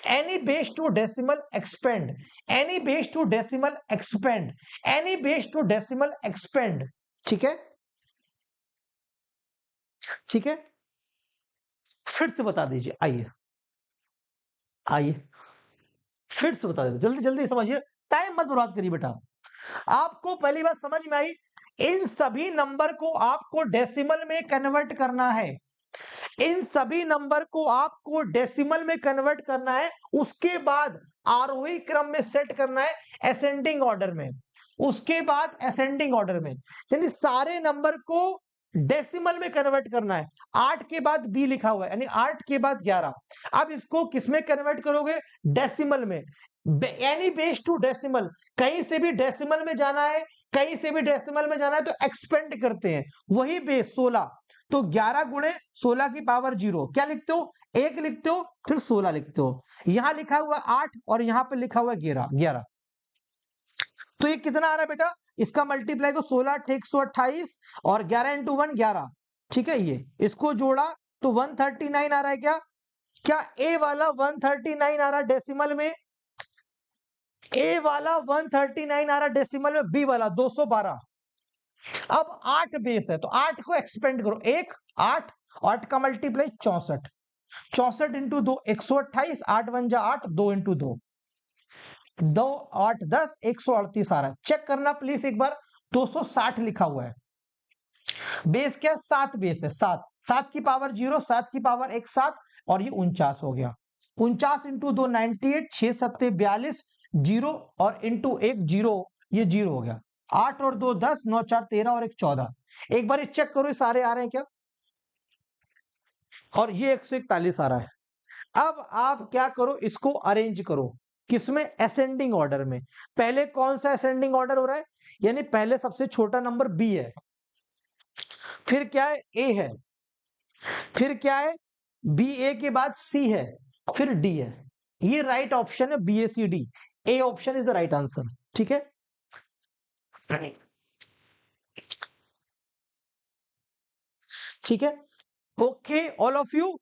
any base to decimal expand, any base to decimal expand, any base to decimal expand। ठीक है, ठीक है, फिर से बता दीजिए, आइए आइए फिर से बता दीजिए, जल्दी जल्दी समझिए, टाइम मत बर्बाद करिए बेटा। आपको पहली बात समझ में आई, इन सभी नंबर को आपको डेसिमल में कन्वर्ट करना है, इन सभी नंबर को आपको डेसिमल में कन्वर्ट करना है, उसके बाद आरोही क्रम में सेट करना है, असेंडिंग ऑर्डर में, उसके बाद असेंडिंग ऑर्डर में, यानी सारे नंबर को डेसिमल में कन्वर्ट करना है। 8 के बाद बी लिखा हुआ है, यानी 8 के बाद 11। अब इसको किसमें कन्वर्ट करोगे, डेसिमल में, यानी बेस टू डेसिमल, कहीं से भी डेसिमल में जाना है, कहीं से भी डेसिमल में जाना है तो एक्सपेंड करते हैं, वही बेस 16, तो 11 गुणे 16 की पावर 0, क्या लिखते हो, 1 लिखते हो, फिर 16 लिखते हो। यहां लिखा हुआ 8 और यहां पे लिखा हुआ 11, तो ये कितना आ रहा है बेटा, इसका मल्टीप्लाई को 16 128 और 11 इंटू 1 11, ठीक है, ये इसको जोड़ा तो 139 आ रहा है। क्या क्या ए वाला 139 आ रहा है डेसिमल में, ए वाला 139 आ रहा है डेसिमल में, बी वाला 212। अब 8 बेस है तो 8 को एक्सपेंड करो, 1 8, 8 का मल्टीप्लाई 64, 64 इंटू 2 128, 8 1 जा 8, 2 इंटू 2 2 8 10 138 आ रहा है। चेक करना प्लीज एक बार, 260 लिखा हुआ है, बेस क्या है, 7 बेस है, 7 7 की पावर 0, 7 की पावर 1 7, और ये 49 हो गया, 49 इंटू 2 98, 6 7 42, 0 और इंटू 1 0, ये 0 हो गया, 8 और 2 10, 9 4 13 और 1 14। एक बार ये चेक करो, ये सारे आ रहे हैं क्या, और ये 141 आ रहा है। अब आप क्या करो, इसको अरेंज करो, किसमें, असेंडिंग ऑर्डर में। पहले कौन सा असेंडिंग ऑर्डर हो रहा है, यानी पहले सबसे छोटा नंबर बी है, फिर क्या है, ए है, फिर क्या है, बी ए के बाद सी है, फिर डी है। ये राइट ऑप्शन है, B A C D, A option is the right answer, ठीक है। ठीक है, ओके ऑल ऑफ यू।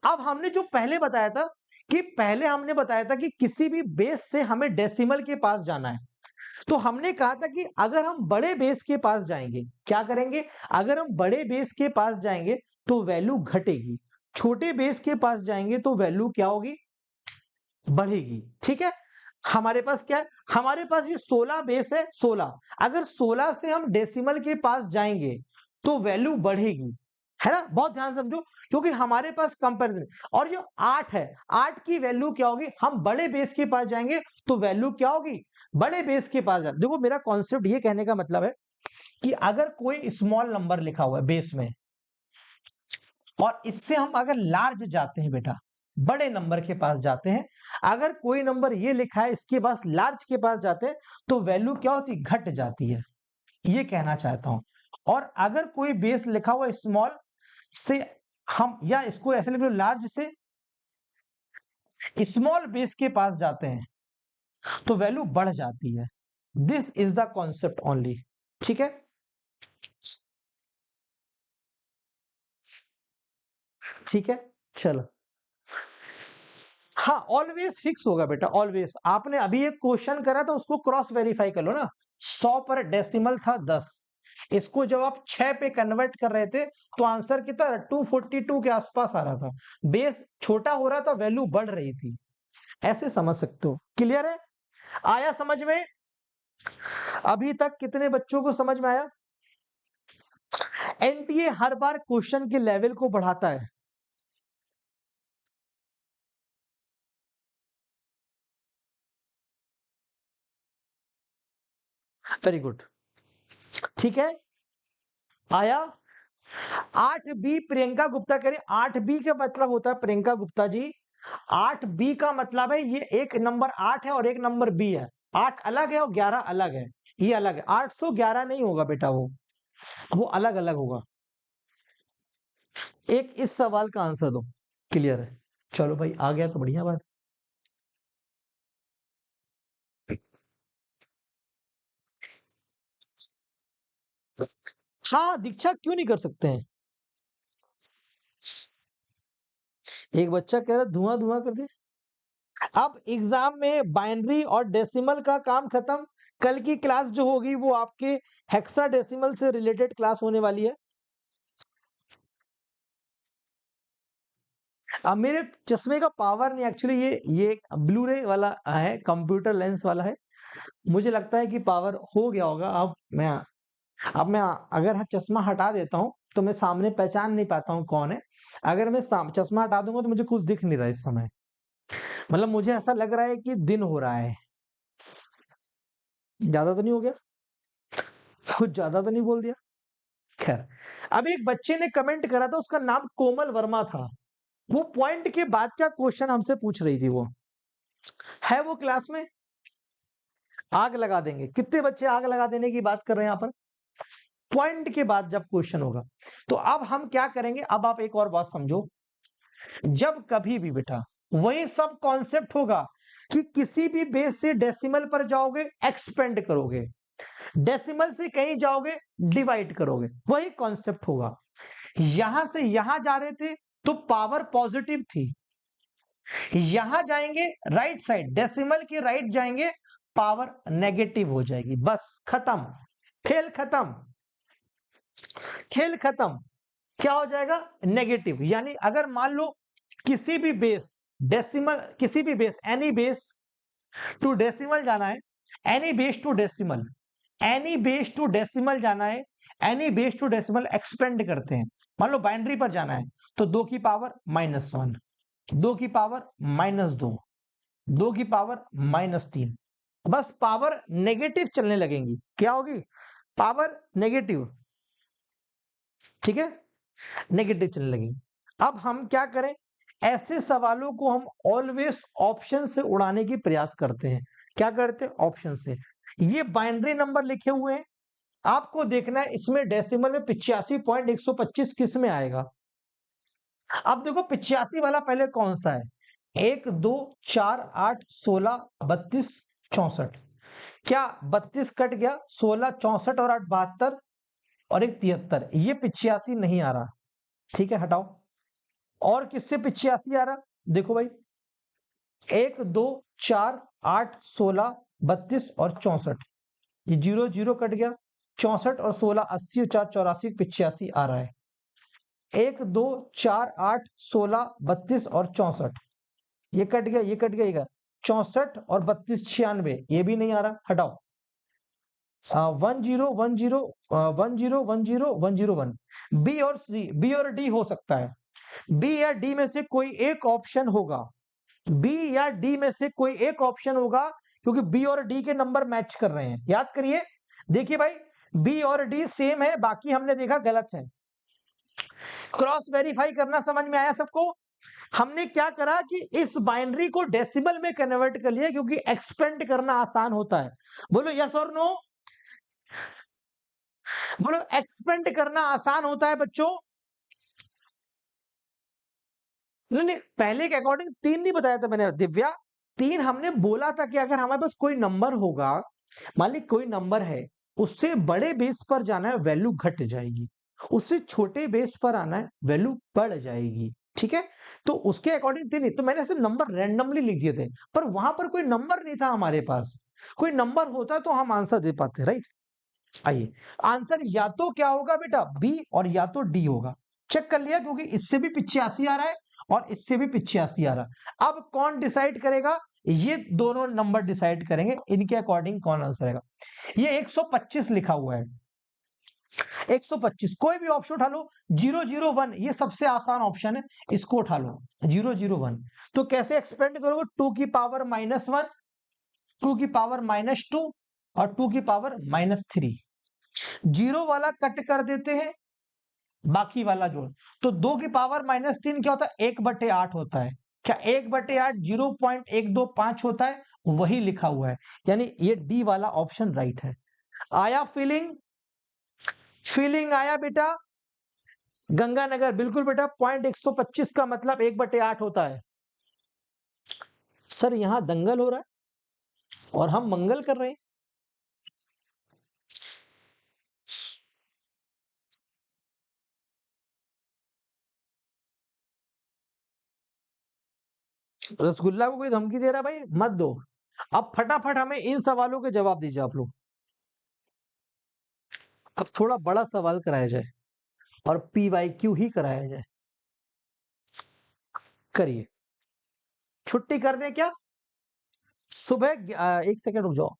अब हमने जो पहले बताया था, कि पहले हमने बताया था कि किसी भी बेस से हमें डेसिमल के पास जाना है, तो हमने कहा था कि अगर हम बड़े बेस के पास जाएंगे, क्या करेंगे, अगर हम बड़े बेस के पास जाएंगे तो वैल्यू घटेगी, छोटे बेस के पास जाएंगे तो वैल्यू क्या होगी, बढ़ेगी, ठीक है। हमारे पास क्या है, हमारे पास ये 16 बेस है, 16, अगर 16 से हम डेसिमल के पास जाएंगे तो वैल्यू बढ़ेगी, है ना, बहुत ध्यान समझो, क्योंकि हमारे पास कंपैरिजन। और जो 8 है, 8 की वैल्यू क्या होगी, हम बड़े बेस के पास जाएंगे तो वैल्यू क्या होगी, बड़े बेस के पास जाए। देखो मेरा कॉन्सेप्ट ये कहने का मतलब है कि अगर कोई स्मॉल नंबर लिखा हुआ है बेस में, और इससे हम अगर लार्ज जाते हैं बेटा, बड़े नंबर के पास जाते हैं, अगर कोई नंबर ये लिखा है इसके पास लार्ज के पास जाते हैं तो वैल्यू क्या होती, घट जाती है, ये कहना चाहता हूं। और अगर कोई बेस लिखा हुआ स्मॉल से हम, या इसको ऐसे लिख लो, लार्ज से स्मॉल बेस के पास जाते हैं तो वैल्यू बढ़ जाती है। This is the concept only, ठीक है। ठीक है, चलो, हाँ ऑलवेज फिक्स होगा बेटा, ऑलवेज। आपने अभी एक क्वेश्चन करा था, उसको क्रॉस वेरीफाई कर लो ना, 100 पर डेसिमल था 10, इसको जब आप 6 पे कन्वर्ट कर रहे थे तो आंसर कितना, 242 के आसपास आ रहा था, बेस छोटा हो रहा था, वैल्यू बढ़ रही थी, ऐसे समझ सकते हो। क्लियर है, आया समझ में, अभी तक कितने बच्चों को समझ में आया। एनटीए हर बार क्वेश्चन के लेवल को बढ़ाता है, वेरी गुड, ठीक है, आया। 8 बी प्रियंका गुप्ता कह रही, 8 बी का मतलब होता है प्रियंका गुप्ता जी, 8b का मतलब है ये एक नंबर 8 है और एक नंबर b है। 8 अलग है और 11 अलग है, ये अलग है। 811 नहीं होगा बेटा, वो अलग अलग होगा। एक इस सवाल का आंसर दो, क्लियर है। चलो भाई, आ गया तो बढ़िया बात। हाँ, दीक्षा क्यों नहीं कर सकते हैं? एक बच्चा कह रहा धुआं धुआं कर दे। अब एग्जाम में बाइनरी और डेसिमल का काम खत्म। कल की क्लास जो होगी वो आपके हेक्साडेसिमल से रिलेटेड क्लास होने वाली है। अब मेरे चश्मे का पावर नहीं, एक्चुअली ये ब्लू रे वाला है, कंप्यूटर लेंस वाला है। मुझे लगता है कि पावर हो गया होगा। अब मैं अगर चश्मा हटा देता हूं तो मैं सामने पहचान नहीं पाता हूं कौन है। अगर मैं चश्मा हटा दूंगा तो मुझे कुछ दिख नहीं रहा इस समय। मतलब मुझे ऐसा लग रहा है कि दिन हो रहा है। ज्यादा तो नहीं हो गया? कुछ ज्यादा तो नहीं बोल दिया? खैर, अब एक बच्चे ने कमेंट करा था, उसका नाम कोमल वर्मा था। वो पॉइंट के बाद का क्वेश्चन हमसे पूछ रही थी। वो है वो क्लास में? आग लगा देंगे। कितने बच्चे आग लगा देने की बात कर रहे हैं यहाँ पर? पॉइंट के बाद जब क्वेश्चन होगा। तो अब हम क्या करेंगे, अब आप एक और बात समझो। जब कभी भी बेटा वही सब कॉन्सेप्ट होगा कि किसी भी बेस से डेसिमल पर जाओगे, एक्सपेंड करोगे, डेसिमल से कहीं जाओगे, डिवाइड करोगे, वही कॉन्सेप्ट होगा। यहां से यहां जा रहे थे तो पावर पॉजिटिव थी, यहां जाएंगे राइट साइड, डेसिमल के राइट जाएंगे, पावर नेगेटिव हो जाएगी। बस खत्म, खेल खत्म, खेल खत्म। क्या हो जाएगा? नेगेटिव। यानी अगर मान लो किसी भी बेस डेसिमल, किसी भी base, any base to decimal जाना है, any base to decimal, any base to decimal जाना है, any base to decimal expand करते हैं। मान लो बाइनरी पर जाना है तो 2 की पावर -1, 2 की पावर -2, 2 की पावर -3। बस पावर नेगेटिव चलने लगेंगी। क्या होगी? Power negative. ठीक है, नेगेटिव चलने लगेंगी। अब हम क्या करें, ऐसे सवालों को हम ऑलवेज ऑप्शन से उड़ाने की प्रयास करते हैं। क्या करते हैं? ऑप्शन से। ये बाइनरी नंबर लिखे हुए हैं, आपको देखना है इसमें डेसिमल में 85.125 किस में आएगा। अब देखो 85 वाला पहले कौन सा है? 1 2 4 8 16 32 64। क्या 32 कट गया? 16 64 और 8 72 और एक 73। ये 85 नहीं आ रहा। ठीक है, हटाओ। और किससे 85 आ रहा? देखो भाई, 1 2 4 8 16 32 और 64। ये 0 0 कट गया। 64 और 16 80 और 4 84, 85 आ रहा है। 1 2 4 8 16 32 और 64। ये कट गया, ये कट गया, ये 64 और 32 96। ये भी नहीं आ रहा, हटाओ। 1 0 1 0 1 0 1 0 1 0 1। बी और सी, बी और डी हो सकता है। बी या डी में से कोई एक ऑप्शन होगा, बी या डी में से कोई एक ऑप्शन होगा, क्योंकि बी और डी के नंबर मैच कर रहे हैं। याद करिए, देखिए भाई, बी और डी सेम है, बाकी हमने देखा गलत है। क्रॉस वेरीफाई करना समझ में आया सबको? हमने क्या करा कि इस बाइनरी को डेसिमल में कन्वर्ट कर लिया, क्योंकि एक्सपेंड करना आसान होता है। बोलो यस और नो। बोलो एक्सपेंड करना आसान होता है बच्चों। नहीं नहीं, पहले के अकॉर्डिंग 3 नहीं बताया था मैंने दिव्या। 3 हमने बोला था कि अगर हमारे पास कोई नंबर होगा, मान ली कोई नंबर है, उससे बड़े बेस पर जाना है, वैल्यू घट जाएगी, उससे छोटे बेस पर आना है, वैल्यू बढ़ जाएगी। ठीक है, तो उसके अकॉर्डिंग 3 नहीं, तो मैंने ऐसे नंबर रैंडमली लिख दिए थे, पर वहां पर कोई नंबर नहीं था हमारे पास। कोई नंबर होता तो हम आंसर दे पाते, राइट। आइए, आंसर या तो क्या होगा बेटा, बी, और या तो डी होगा। चेक कर लिया, क्योंकि इससे भी 85 आ रहा है और इससे भी 85 आ रहा है। अब कौन डिसाइड करेगा? ये दोनों नंबर डिसाइड करेंगे, इनके अकॉर्डिंग कौन आंसर आएगा। ये 125 लिखा हुआ है, 125। कोई भी ऑप्शन उठा लो। 001 ये सबसे आसान ऑप्शन है, इसको उठा लो। 001 तो कैसे एक्सपेंड करोगे? 2 की पावर -1, 2 की पावर -2 और 2 की पावर -3। जीरो वाला कट कर देते हैं, बाकी वाला जोड़। तो 2 की पावर -3 क्या होता है? 1/8 होता है। क्या 1/8 0.125 होता है? वही लिखा हुआ है, यानी ये डी वाला ऑप्शन राइट है। आया फीलिंग? फीलिंग आया बेटा? गंगानगर बिल्कुल बेटा, 0.125 का मतलब 1/8 होता है। सर यहां दंगल हो रहा है और हम मंगल कर रहे हैं। रसगुल्ला को कोई धमकी दे रहा है? भाई मत दो। अब फटाफट हमें इन सवालों के जवाब दीजिए आप लोग। अब थोड़ा बड़ा सवाल कराया जाए और PYQ ही कराया जाए। करिए। छुट्टी कर दें क्या? सुबह 1 सेकंड रुक जाओ।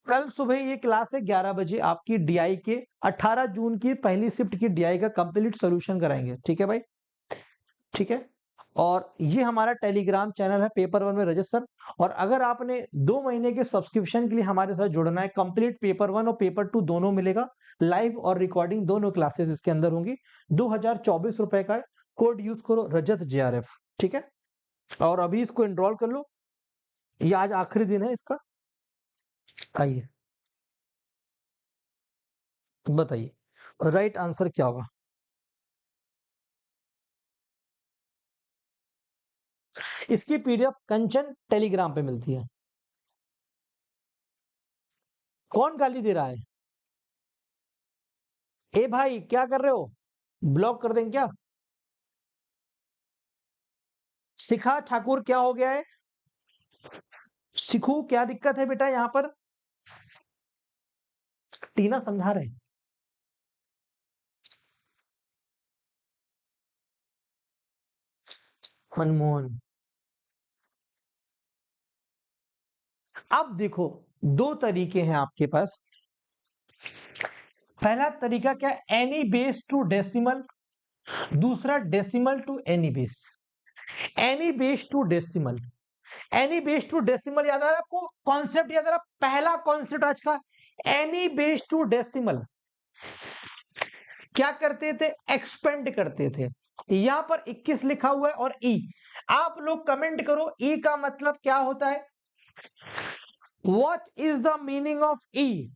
कल सुबह ये क्लास है 11 बजे, आपकी DI के 18 जून की पहली शिफ्ट की DI का कंप्लीट सॉल्यूशन कराएंगे। ठीक है भाई? ठीक है। और ये हमारा टेलीग्राम चैनल है पेपर वन में रजत सर। और अगर आपने 2 महीने के सब्सक्रिप्शन के लिए हमारे साथ जुड़ना है, कंप्लीट पेपर वन और पेपर टू दोनों मिलेगा, लाइव और रिकॉर्डिंग दोनों क्लासेस इसके अंदर होंगी। 2024 रुपए का है। कोड यूज करो रजत JRF। ठीक है, और अभी इसको एनरोल कर लो, ये आज आखिरी दिन है इसका। आइए बताइए राइट आंसर क्या होगा? इसकी PDF कंचन टेलीग्राम पे मिलती है। कौन गाली दे रहा है? ए भाई क्या कर रहे हो? ब्लॉक कर देंगे क्या? शिखा ठाकुर क्या हो गया है? सिखू क्या दिक्कत है बेटा यहाँ पर? टीना समझा रहे। मनमोहन, अब देखो दो तरीके हैं आपके पास। पहला तरीका क्या है? Any base to decimal. दूसरा decimal to any base. Any base to decimal. Any base to decimal याद आ रहा है आपको? कॉन्सेप्ट याद आ रहा? पहला कॉन्सेप्ट आज का, एनी बेस टू डेसिमल। क्या करते थे? एक्सपेंड करते थे। यहां पर 21 लिखा हुआ है और ई। आप लोग कमेंट करो ई का मतलब क्या होता है? What is the meaning of E?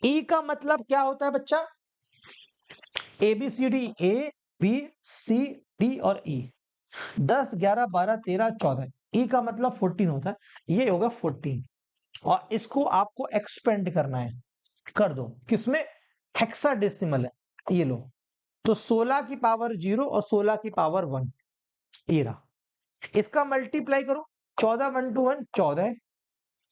E का मतलब क्या होता है बच्चा? ABCD, A B C D और E। 10 11 12 13 14। ई का मतलब 14 होता है, ये होगा 14। और इसको आपको एक्सपेंड करना है, कर दो किसमें? हेक्साडेसिमल है, ये लो। तो 16 की पावर 0 और 16 की पावर 1, ये रहा। इसका मल्टीप्लाई करो, 14 1 2 1 14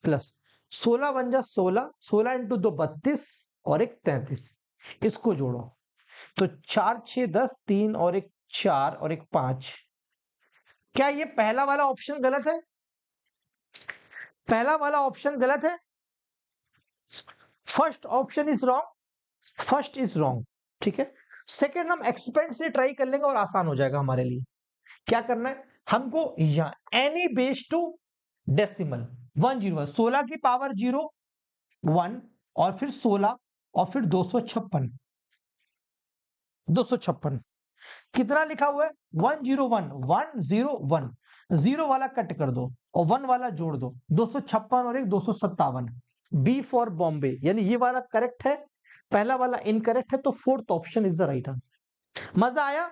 प्लस 16 1 जा 16, 16 इंटू 2 32 और एक 33। इसको जोड़ो तो 4 6 10, 3 और एक 4 और एक 5। क्या ये पहला वाला ऑप्शन गलत है? पहला वाला ऑप्शन गलत है। First option is wrong. First is wrong. ठीक है, सेकंड हम एक्सपेंड से ट्राई कर लेंगे और आसान हो जाएगा हमारे लिए। क्या करना है हमको? यहां एनी बेस टू डेसिमल 1 0 16 की पावर 0 1 और फिर 16 और फिर 256। 256 कितना लिखा हुआ है? 101 101। जीरो वाला कट कर दो और 1 वाला जोड़ दो, 256 और एक 257। बी फॉर बॉम्बे, यानी ये वाला करेक्ट है, पहला वाला इनकरेक्ट है, तो fourth option is the right answer. मजा आया?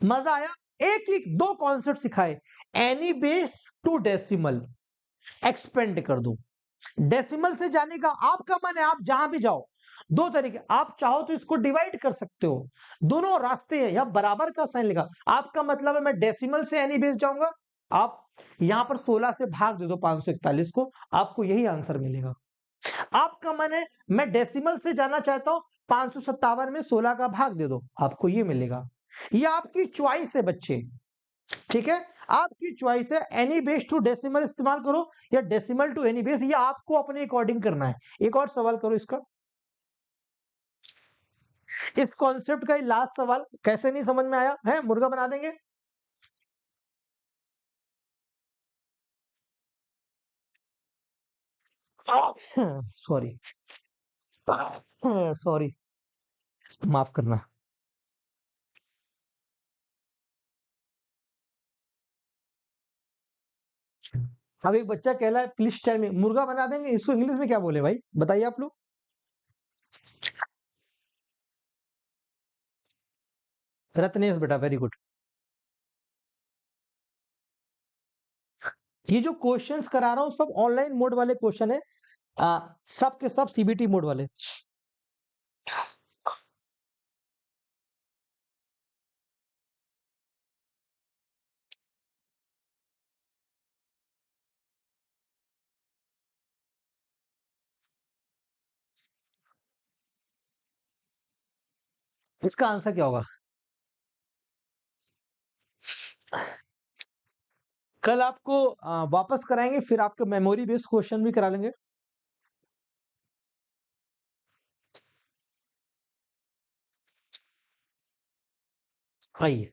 मजा आया? एक एक दो कॉन्सेप्ट सिखाए। Any base to decimal, expand कर दो। डेसिमल से जाने का आपका मन है, आप जहां भी जाओ। दो तरीके, आप चाहो तो इसको डिवाइड कर सकते हो, दोनों रास्ते हैं। यहां बराबर का साइन लिखा, आपका मतलब है मैं डेसिमल से एनी बेस जाऊंगा, आप यहां पर 16 से भाग दे दो 541 को, आपको यही आंसर मिलेगा। आपका मन है मैं डेसिमल से जाना चाहता हूं, 557 में 16 का भाग दे दो, आपको ये मिलेगा। ये आपकी चॉइस है बच्चे। ठीक है, आपकी चॉइस है, एनी बेस टू डेसिमल इस्तेमाल करो या डेसिमल टू एनी बेस, ये आपको अपने अकॉर्डिंग करना है। एक और सवाल करो इसका, इस कॉन्सेप्ट का लास्ट सवाल। कैसे नहीं समझ में आया है? मुर्गा बना देंगे। Sorry, sorry. माफ करना। अब एक बच्चा कह रहा है प्लीज टेल मी, मुर्गा बना देंगे, इसको इंग्लिश में क्या बोले भाई, बताइए आप लोग। रत्नेश बेटा, वेरी गुड। ये जो क्वेश्चंस करा रहा हूं सब ऑनलाइन मोड वाले क्वेश्चन है, सब के सब सीबीटी मोड वाले। इसका आंसर क्या होगा? कल आपको वापस कराएंगे, फिर आपके मेमोरी बेस्ड क्वेश्चन भी करा लेंगे। आइए,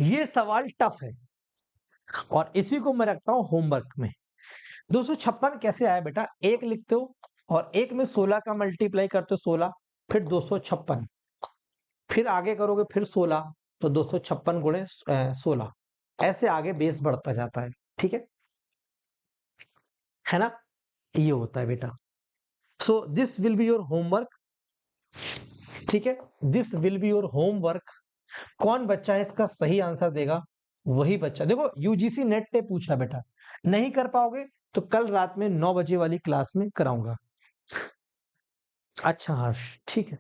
ये सवाल टफ है और इसी को मैं रखता हूं होमवर्क में। 256 कैसे आया बेटा? एक लिखते हो और एक में 16 का मल्टीप्लाई करते हो, 16, फिर 256, फिर आगे करोगे फिर 16, तो 256 गुणे 16, ऐसे आगे बेस बढ़ता जाता है। ठीक है ना? ये होता है बेटा। So this will be your homework. ठीक है, this will be your homework. कौन बच्चा है इसका सही आंसर देगा, वही बच्चा, देखो यूजीसी नेट पे पूछा बेटा, नहीं कर पाओगे तो कल रात में 9 बजे वाली क्लास में कराऊंगा। अच्छा हर्ष, ठीक है।